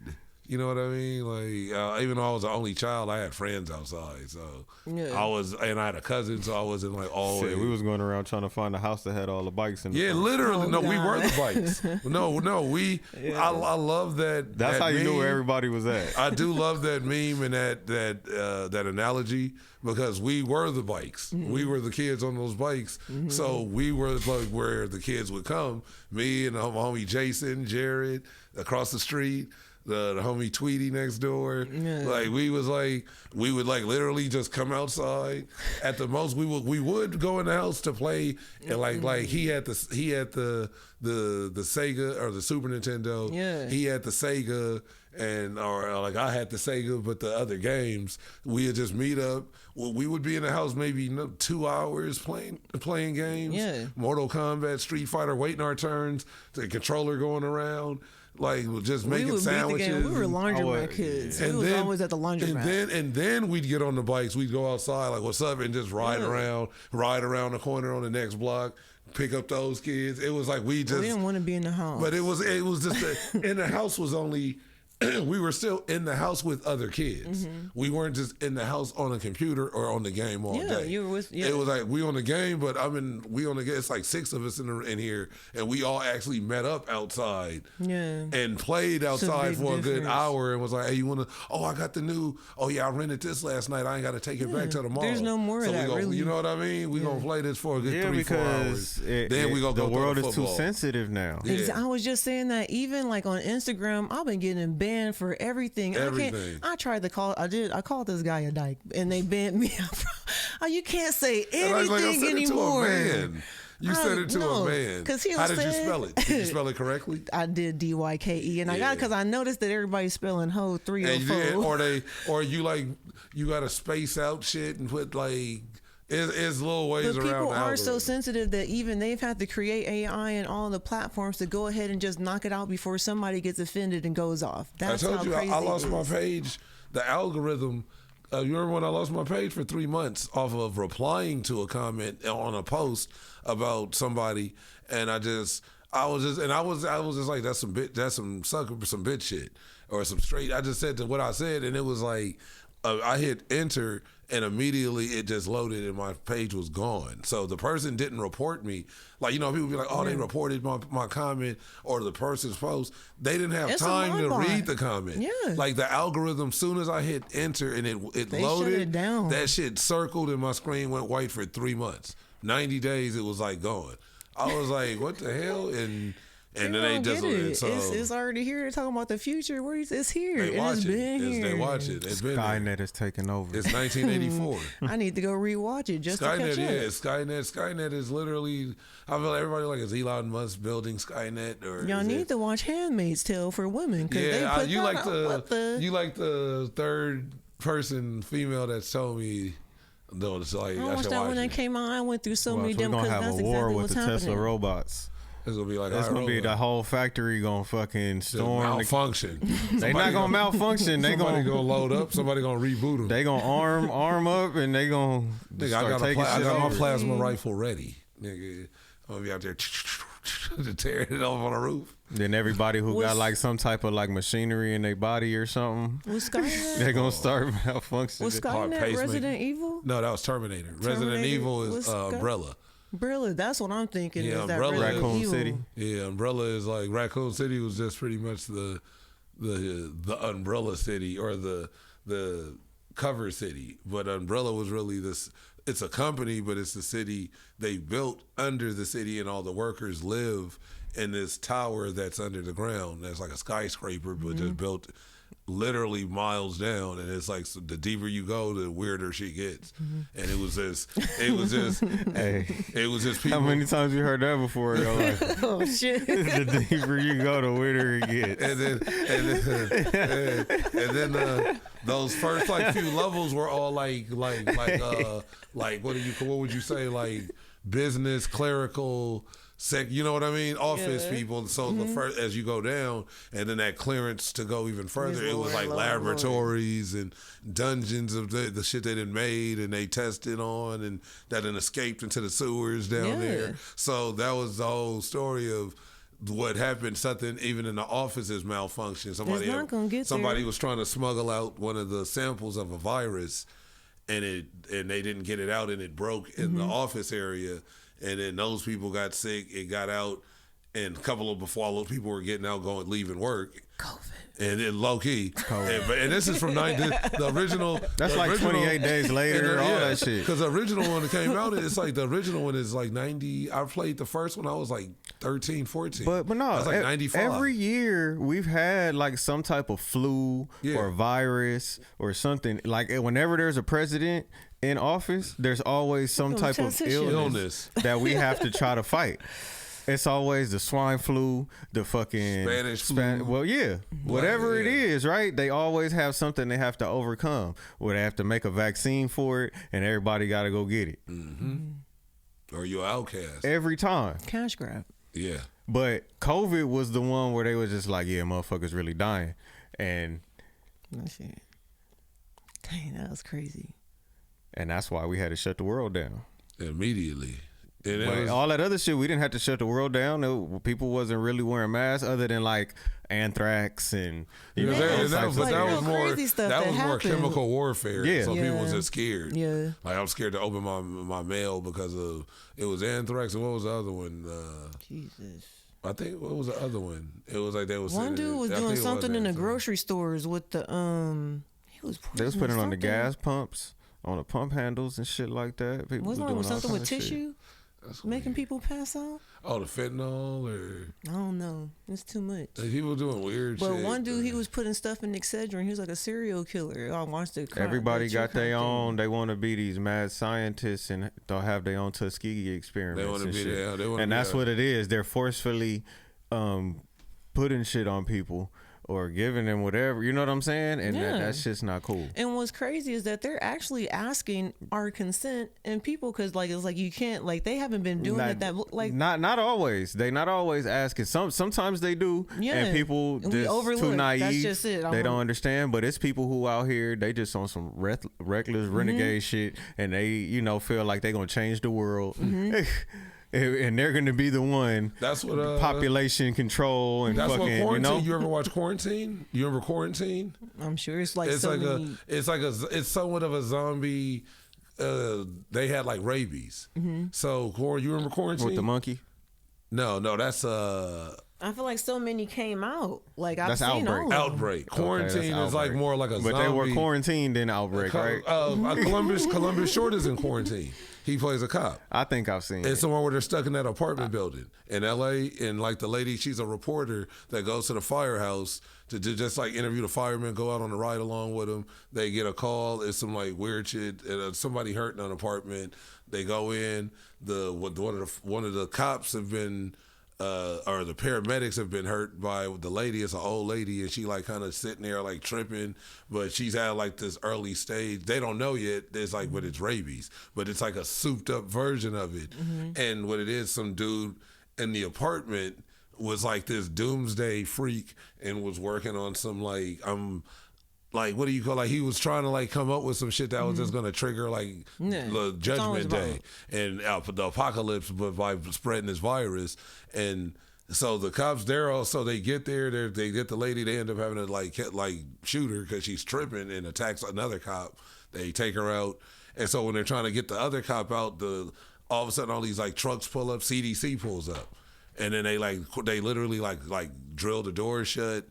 You know what I mean? Like, even though I was the only child, I had friends outside. So I had a cousin, so I wasn't like always. Shit, we was going around trying to find a house that had all the bikes in it. Yeah, literally. No, we were the bikes. I love that. That's that how you meme. knew where everybody was at. I do love that meme and that analogy because we were the bikes. Mm-hmm. We were the kids on those bikes. Mm-hmm. So we were like where the kids would come. Me and my homie Jason, Jared, across the street. The homie Tweety next door, like we would literally just come outside. At the most, we would go in the house to play, and like he had the Sega or the Super Nintendo. Yeah, he had the Sega, or like I had the Sega, but the other games we'd just meet up. We would be in the house maybe 2 hours playing games. Yeah, Mortal Kombat, Street Fighter, waiting our turns. The controller going around. Like just making sandwiches. We were laundromat kids. We was always at the laundromat. And then we'd get on the bikes. We'd go outside like, "What's up?" and just ride around the corner on the next block. pick up those kids. It was like we didn't want to be in the house. But it was just in the house was only. We were still in the house with other kids. We weren't just in the house on a computer or on the game all day. You were with. Yeah. It was like we on the game, but we on the game. It's like 6 of us in here, and we all actually met up outside. And played outside for a good hour, and was like, "Hey, you want to? Oh, I got the new. Oh yeah, I rented this last night. I ain't got to take it back till tomorrow. There's no more of that. Really. You know what I mean? We gonna play this for a good 3-4 hours. Then we gonna go. The world is too sensitive now. I was just saying that even like on Instagram, I've been getting banned for everything. I tried to call. I called this guy a dyke, and they banned me. You can't say anything anymore. You said it to a man. How did you spell it? Did you spell it correctly? I did DYKE, and I got it because I noticed that everybody's spelling hoe 304. Or you got to space out shit and put like. It's little ways around. People are so sensitive that even they've had to create AI and all the platforms to go ahead and just knock it out before somebody gets offended and goes off. That's I told you crazy I lost my page. The algorithm. You remember when I lost my page for 3 months off of replying to a comment on a post about somebody, and I was just like, that's some bitch shit or some straight. I just said what I said, and it was like I hit enter. And immediately it just loaded and my page was gone. So the person didn't report me. Like, people be like, oh, they reported my comment or the person's post. They didn't have time to read the comment. Yeah. Like the algorithm, soon as I hit enter and it loaded, shut it down. That shit circled and my screen went white for 3 months. 90 days it was like gone. I was like, what the hell? And then they just it's already here. They're talking about the future. It's here. It's been here. They watch it. It's been Skynet is taking over. It's 1984. I need to go rewatch it just Skynet, to catch up. Skynet is literally. I feel like everybody like is Elon Musk building Skynet or y'all need to watch *Handmaid's Tale* for women. Yeah, you like the third person female that's told me. No, it's like I watched that when that came out. I went through so many them because that's exactly what's happening. We're gonna have a war with the happening. Tesla robots. It's gonna be like the whole factory gonna fucking storm. Malfunction. They not gonna malfunction. They gonna load up. Somebody gonna reboot them. They gonna arm up and they gonna. I got my plasma rifle ready. Nigga, I'm gonna be out there tearing it off on the roof. Then everybody who got like some type of like machinery in their body or something, they're gonna start malfunctioning. Was Skynet Resident Evil? No, that was Terminator. Resident Evil is Umbrella. Umbrella, that's what I'm thinking. Yeah, is Umbrella, that Raccoon Evil. City. Yeah, Umbrella is like Raccoon City was just pretty much the Umbrella City or the cover city, but Umbrella was really this. It's a company, but it's the city they built under the city, and all the workers live in this tower that's under the ground. That's like a skyscraper, but just built literally miles down, and it's like the deeper you go, the weirder she gets. And it was just people. How many times you heard that before in your life? Oh shit! The deeper you go, the weirder it gets. And then those first like few levels were all like what would you say, like business, clerical, you know what I mean? Office people. So the first, as you go down, and then that clearance to go even further, it was like laboratories and dungeons of the shit they done made and they tested on, and that then escaped into the sewers down there. So that was the whole story of what happened. Something even in the offices malfunctioned. Somebody was trying to smuggle out one of the samples of a virus, and they didn't get it out, and it broke in the office area. And then those people got sick. It got out, and a couple of before all those people were getting out, leaving work. COVID. And then low key. And this is from the original. That's like 28 days later, all that shit. Because the original one that came out, it's like the original one is like 90. I played the first one. I was like 13, 14. But no, I was like 95. Every year we've had like some type of flu or virus or something. Like whenever there's a president in office, there's always some type of illness that we have to try to fight. It's always the swine flu, the fucking Spanish flu. Well, yeah, whatever it is, right? They always have something they have to overcome. Or they have to make a vaccine for it, and everybody got to go get it. Or you're an outcast. Every time. Cash grab. Yeah. But COVID was the one where they were just like, yeah, motherfuckers really dying. And that shit. Dang, that was crazy. And that's why we had to shut the world down. Immediately. And all that other shit, we didn't have to shut the world down. People wasn't really wearing masks other than like anthrax and that was more crazy stuff that was more happened. chemical warfare. Yeah. So people was just scared. Yeah. Like I'm scared to open my mail because of it was anthrax. And what was the other one? Jesus. I think what was the other one? It was like they was One dude was doing something in the grocery stores with the he was they was putting on the gas pumps, on the pump handles and shit like that. People wasn't was it doing something with tissue? Making people pass out? Oh, the fentanyl or I don't know. It's too much. like people doing weird shit. But one dude, he was putting stuff in Excedrin. He was like a serial killer. I watched the Everybody got their own. They want to be these mad scientists and they'll have their own Tuskegee experiments. They want to be there. And that's what it is. They're forcefully putting shit on people or giving them whatever, you know what I'm saying? And that's just not cool. And what's crazy is that they're actually asking our consent and people, because like it's like you can't, like they haven't been doing it that like not always. They not always asking. Sometimes they do. Yeah. And people And just too naive. That's just it. They don't understand. But it's people who out here, they just on some reckless renegade shit, and they feel like they gonna change the world. And they're going to be the one. That's what population control and that's fucking. What Quarantine. You ever watch Quarantine? You remember Quarantine? I'm sure it's like it's somewhat of a zombie. They had like rabies. So you remember Quarantine with the monkey? No, that's I feel like so many came out. Like I've seen Outbreak. all Outbreak. Quarantine is like more like a but zombie. they were quarantined in Outbreak, right? Columbus Short is in Quarantine. He plays a cop. I think I've seen it. It's the one where they're stuck in that apartment building in L.A. And like the lady, she's a reporter that goes to the firehouse to just like interview the firemen, go out on the ride along with them. They get a call. It's some like weird shit. Somebody hurt in an apartment. They go in. One of the cops have been. Or the paramedics have been hurt by the lady. It's an old lady, and she like kind of sitting there like tripping, but she's at like this early stage. They don't know yet. It's like, but it's rabies, but it's like a souped up version of it. And what it is, some dude in the apartment was like this doomsday freak and was working on some like what do you call, like he was trying to like come up with some shit that was just gonna trigger like the Judgment Day and the apocalypse, but by spreading this virus. And so the cops they get there, they get the lady, they end up having to like shoot her because she's tripping and attacks another cop. They take her out, and so when they're trying to get the other cop out, all of a sudden all these like trucks pull up, CDC pulls up, and then they literally like drill the door shut.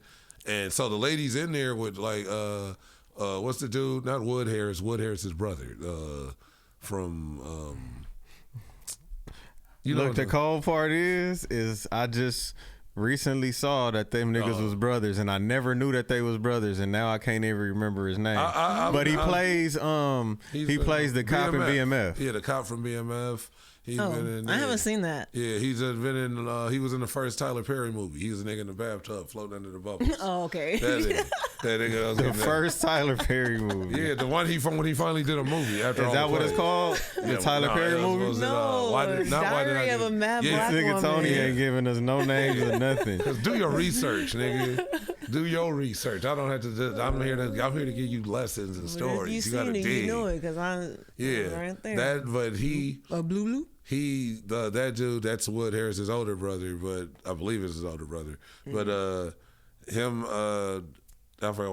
And so the lady's in there with like what's the dude? Not Wood Harris. Wood Harris's brother from Look, the cold part is I just recently saw that them niggas was brothers, and I never knew that they was brothers, and now I can't even remember his name. But he plays the cop in BMF. Yeah, the cop from BMF. He's been in I haven't seen that. Yeah, he was in the first Tyler Perry movie. He was a nigga in the bathtub floating under the bubbles. Oh, okay. That nigga the first Tyler Perry movie. Yeah, the one when he finally did a movie. After is that what it's called? The Tyler Perry movie? Diary of a Mad Black Woman. Nigga Tony ain't giving us no names or nothing. Cause do your research, nigga. Do your research. I don't have to. I'm here to give you lessons and stories. You gotta dig. You know it because I'm right there. A blue. That dude, that's Wood Harris's older brother, but I believe it's his older brother. But him, I forgot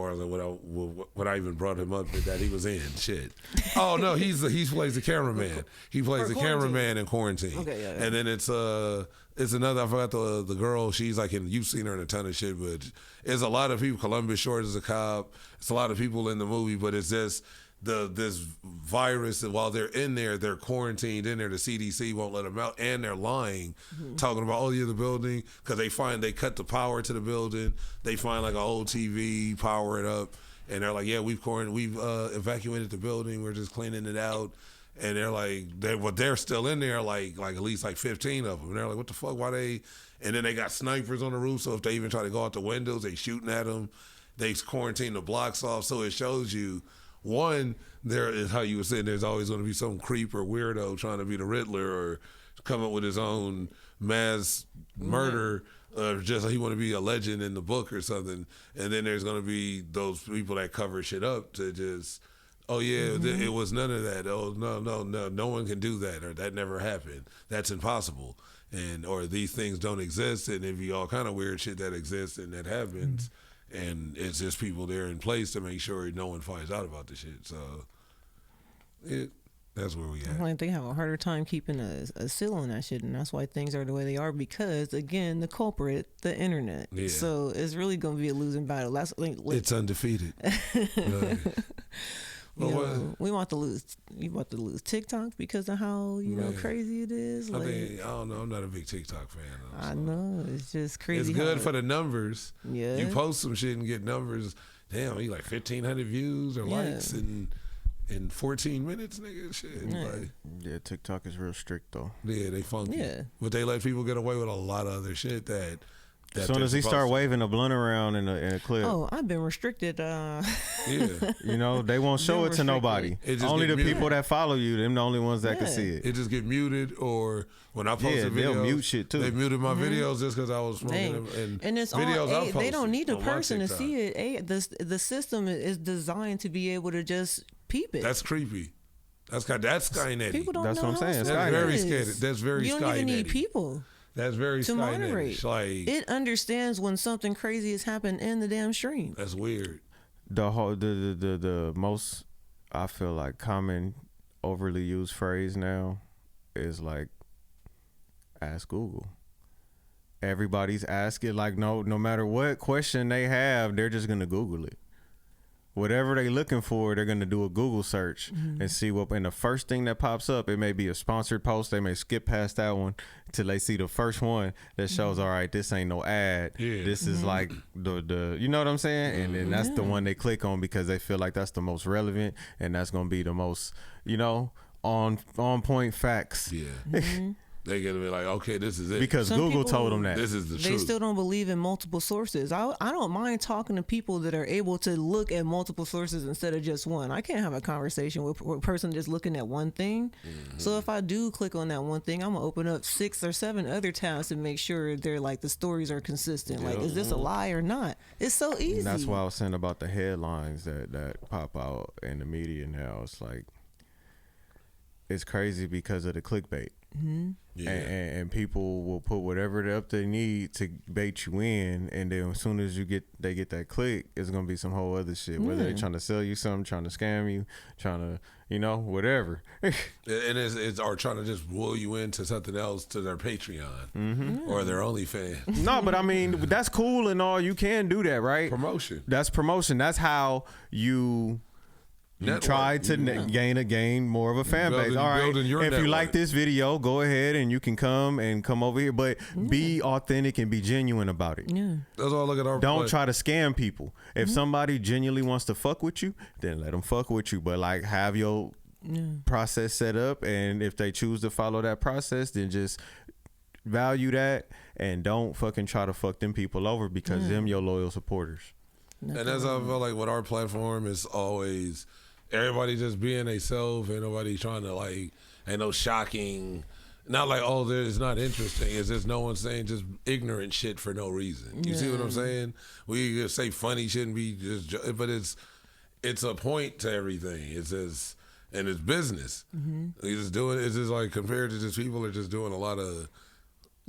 what I even brought him up that he was in. Shit. Oh no, he plays the cameraman. He plays the cameraman in Quarantine. Okay, yeah. And then it's another. I forgot the girl. She's like you've seen her in a ton of shit, but it's a lot of people. Columbus Short is a cop. It's a lot of people in the movie, but it's just. This virus, and while they're in there, they're quarantined in there. The CDC won't let them out, and they're lying, talking about the building because they cut the power to the building. They find like an old TV, power it up, and they're like, yeah, we've evacuated the building. We're just cleaning it out, and they're like, they're still in there, like at least like 15 of them. And they're like, what the fuck? Why they? And then they got snipers on the roof, so if they even try to go out the windows, they shooting at them. They quarantine the blocks off, so it shows you. One, there is how you were saying there's always going to be some creep or weirdo trying to be the Riddler or come up with his own mass murder, just like he want to be a legend in the book or something. And then there's going to be those people that cover shit up to just Oh yeah, it was none of that. Oh no one can do that, or that never happened. That's impossible, and or these things don't exist, and if you all kind of weird shit that exists and that happens, and it's just people there in place to make sure no one finds out about the shit. So, that's where we at. Like they have a harder time keeping a seal on that shit, and that's why things are the way they are. Because again, the culprit, the internet. Yeah. So it's really gonna be a losing battle. That's like It's undefeated. Right. we want to lose. You want to lose TikTok because of how know crazy it is. I Like, mean, I don't know. I'm not a big TikTok fan. Though, I know it's just crazy. It's good for the numbers. Yeah. You post some shit and get numbers. Damn, you like 1,500 views or likes in 14 minutes, nigga. Shit. Like, Yeah, TikTok is real strict though. yeah, they funky. Yeah. But they let people get away with a lot of other shit that As soon as he start waving a blunt around in a clip, Oh, I've been restricted. Yeah. you know, they won't show it to nobody. It just Only get the muted. people that follow you, them the only ones that can see it. It just get muted, or when I post Yeah, a video, they'll mute shit, too. They muted my videos just because I was smoking them. And it's videos all I they don't posted need a on my person to TikTok. see it. The system is designed to be able to just peep it. That's creepy. That's Skynet. People don't That's know what I'm how saying. Skynet That's very is. scary. That's very You don't even need Skynet-y. people That's very to moderate. Skynet. Like, It understands when something crazy has happened in the damn stream. that's weird. The most, I feel like, common overly used phrase now is like, ask Google. Everybody's asking, like, no matter what question they have, they're just gonna Google it. Whatever they looking for, they're gonna do a Google search and see what. And the first thing that pops up, it may be a sponsored post. They may skip past that one till they see the first one that shows, all right, this ain't no ad. Yeah. This is like the you know what I'm saying? And then that's the one they click on because they feel like that's the most relevant and that's gonna be the most, on point facts. Yeah. They're gonna be like, okay, this is it. Because Some Google people- told them that. this is the They truth. still don't believe in multiple sources. I don't mind talking to people that are able to look at multiple sources instead of just one. I can't have a conversation with a person just looking at one thing. So if I do click on that one thing, I'm gonna open up 6 or 7 other tabs to make sure they're like the stories are consistent. Like, is this a lie or not? It's so easy. And that's why I was saying about the headlines that pop out in the media now. It's like, it's crazy because of the clickbait. Yeah. And people will put whatever up they need to bait you in, and then as soon as they get that click, it's gonna be some whole other shit. Whether they're trying to sell you something, trying to scam you, trying to whatever. And it's or trying to just will you into something else, to their Patreon or their OnlyFans. No, but I mean that's cool and all. You can do that, right? Promotion. That's promotion. That's how you try to gain more of a fan base. All right, building your if you network. like this video, go ahead and you can come over here, but be authentic and be genuine about it. Yeah. That's all I look at our Don't try to scam people. If somebody genuinely wants to fuck with you, then let them fuck with you. But like, have your process set up, and if they choose to follow that process, then just value that and don't fucking try to fuck them people over because them your loyal supporters. And that's how I feel like with our platform is always everybody just being themselves, and nobody trying to like, ain't no shocking, not like, oh, it's not interesting. It's just no one saying just ignorant shit for no reason. You see what I'm saying? We just say funny shouldn't be just, but it's a point to everything. It's just, and it's business. You just doing it's just like compared to just people are just doing a lot of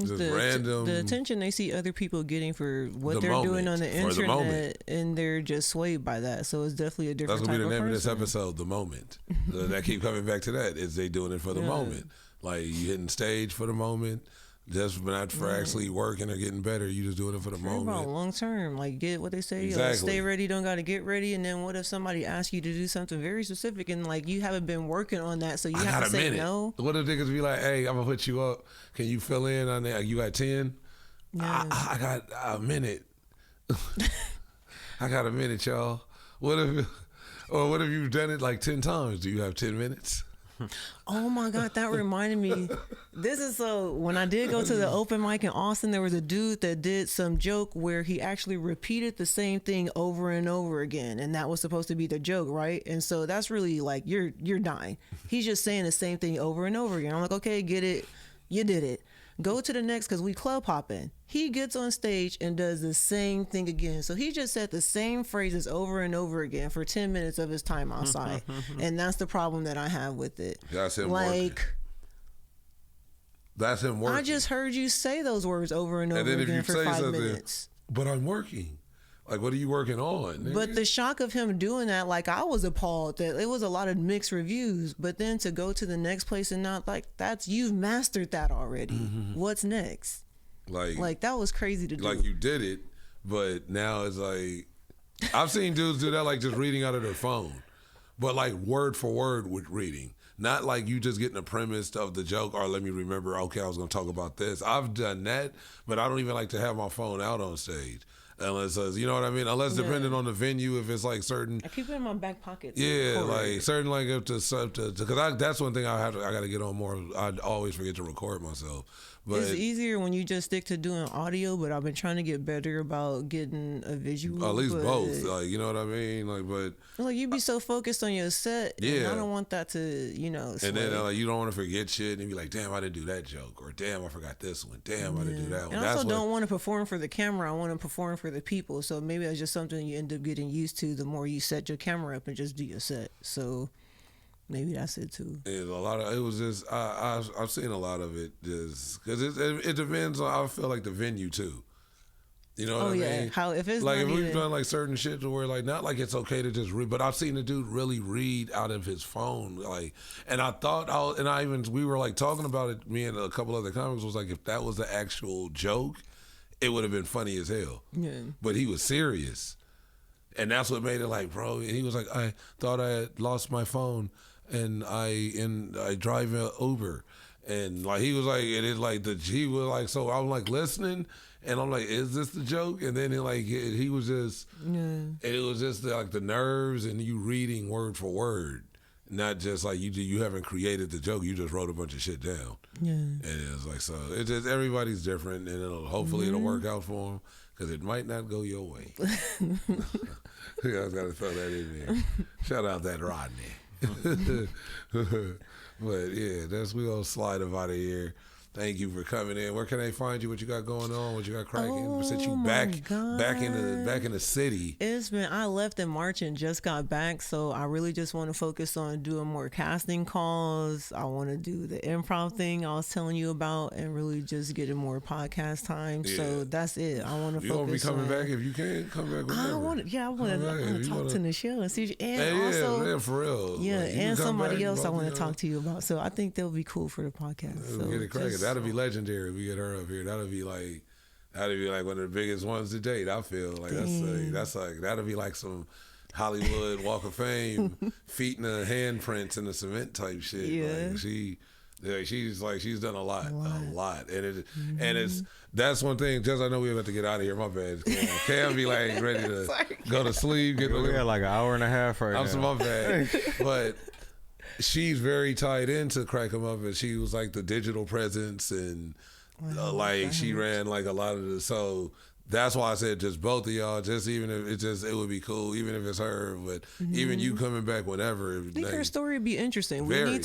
just random. The attention they see other people getting for what The they're doing moment, on the for the moment. internet, and they're just swayed by that. So it's definitely a different That's gonna be type the name of person. this episode, The Moment. That keep coming back to that. Is they doing it for the moment. Like you hitting stage for the moment. Just not for actually working or getting better. You just doing it for the About moment. long term, like get what they say. Exactly. Stay ready, don't got to get ready. And then what if somebody asks you to do something very specific and like you haven't been working on that, so you I have got to a say minute. no. What if niggas be like, hey, I'm gonna put you up. Can you fill in on that? You got 10? Yeah. I got a minute. I got a minute, y'all. What if you've done it like 10 times? Do you have 10 minutes? Oh my God, that reminded me. This is so when I did go to the open mic in Austin, there was a dude that did some joke where he actually repeated the same thing over and over again, and that was supposed to be the joke, right? And so that's really like you're dying. He's just saying the same thing over and over again. I'm like, okay, get it, you did it. Go to the next, because we club hopping. He gets on stage and does the same thing again. So he just said the same phrases over and over again for 10 minutes of his time outside. And that's the problem that I have with it. That's him working. That's him working. I just heard you say those words over and over again for 5 minutes. But I'm working. Like, what are you working on? Nigga? But the shock of him doing that, like, I was appalled that it was a lot of mixed reviews. But then to go to the next place and not, like, you've mastered that already. What's next? Like that was crazy to do. Like, you did it, but now it's like, I've seen dudes do that, like, just reading out of their phone. But, like, word for word with reading. Not like you just getting the premise of the joke, or let me remember, okay, I was going to talk about this. I've done that, but I don't even like to have my phone out on stage. Unless, you know what I mean? Unless depending on the venue, if it's like certain. I keep it in my back pocket. Yeah, like certain, like if because that's one thing I got to get on more. I always forget to record myself. But it's easier when you just stick to doing audio, but I've been trying to get better about getting a visual. At least both, like, you know what I mean? Like, but like, you be so focused on your set, and I don't want that to, you know. And then like, you don't want to forget shit and be like, damn, I didn't do that joke, or damn, I forgot this one, damn, I didn't do that one. And I also don't want to perform for the camera. I want to perform for the people. So maybe that's just something you end up getting used to the more you set your camera up and just do your set. So maybe that's it too. Yeah, a lot of it was just I've seen a lot of it just because it depends on, I feel like, the venue too. You know what I mean? How if it's like, not if we've even... done like certain shit to where, like, not like it's okay to just read, but I've seen the dude really read out of his phone, like, and I thought we were like talking about it, me and a couple other comics was like, if that was the actual joke, it would have been funny as hell. Yeah. But he was serious, and that's what made it like, bro. He was like, I thought I had lost my phone. And I drive an Uber, and like he was like, and it like he was like, so I'm like listening, and I'm like, is this the joke? And then he was just, and it was just like the nerves and you reading word for word, not just like you haven't created the joke, you just wrote a bunch of shit down. Yeah, and it was like, so it's just, everybody's different, and hopefully it'll work out for them, because it might not go your way. I was gotta throw that in there. Shout out that Rodney. But yeah, we gonna slide him out of here. Thank you for coming in. Where can they find you? What you got going on? What you got cracking? Since you back in the city. It's been, I left in March and just got back, so I really just want to focus on doing more casting calls. I want to do the improv thing I was telling you about, and really just getting more podcast time. Yeah. So that's it. I want to focus. You gonna be coming back if you can come back. Whenever. I want to talk to Nichelle and see. And also, yeah, for real. Yeah, like, and somebody else I want to talk to you about. So I think they'll be cool for the podcast. So get it cracking. That'll be legendary if we get her up here. That'll be like one of the biggest ones to date. I feel like that's like that'll be like some Hollywood Walk of Fame, feet in the handprints in the cement type shit. Yeah. Like she's done a lot, and that's one thing. Just I know we have to get out of here. My bad. Cam be like ready to go to sleep. We got like an hour and a half right now. I'm so my bad, but. She's very tied into Crack 'em Up, and she was like the digital presence, and she ran like a lot of the. So that's why I said just both of y'all. Just even if it would be cool, even if it's her, but even you coming back whenever. I think her story would be interesting. We need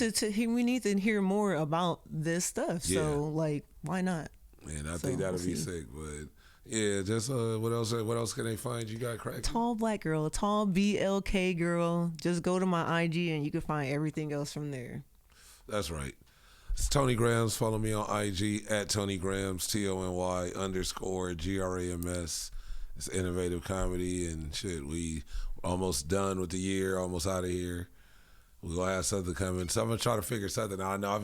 to hear more about this stuff. So like, why not? And I think that'll be sick, but. Yeah, just what else can they find? You got cracking? Tall black girl, tall BLK girl. Just go to my IG and you can find everything else from there. That's right. It's Tony Grams. Follow me on IG at Tony Grams, TONY_GRAMS. It's innovative comedy and shit. We almost done with the year, almost out of here. We're going to have something coming. So I'm going to try to figure something out. I know I'll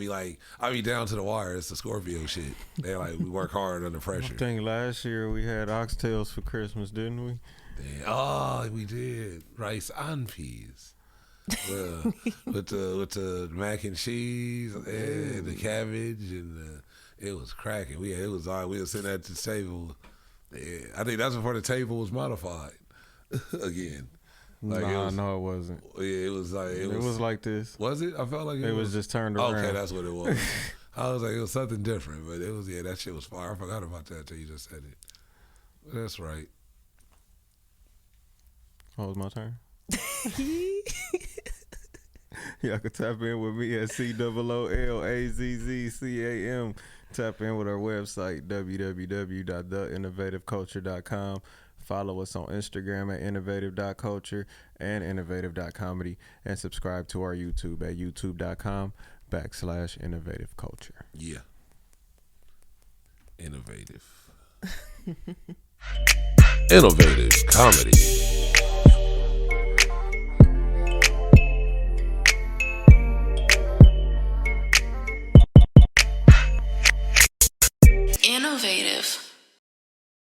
be down to the wire. It's the Scorpio shit. They're like, we work hard under pressure. I think last year we had oxtails for Christmas, didn't we? Oh, we did. Rice and peas. With the mac and cheese and the cabbage. And it was cracking. We were sitting at the table. Yeah, I think that's before the table was modified again. Like no, it wasn't. Yeah, it was like this. Was it? I felt like it was just turned around. Okay, that's what it was. I was like, it was something different, but it was that shit was fire. I forgot about that until you just said it. But that's right. Oh, it was my turn. Y'all can tap in with me at COOLAZZCAM. Tap in with our website, www.theinnovativeculture.com. Follow us on Instagram at innovative.culture and innovative.comedy. And subscribe to our YouTube at youtube.com/innovativeculture. Yeah. Innovative. Innovative comedy.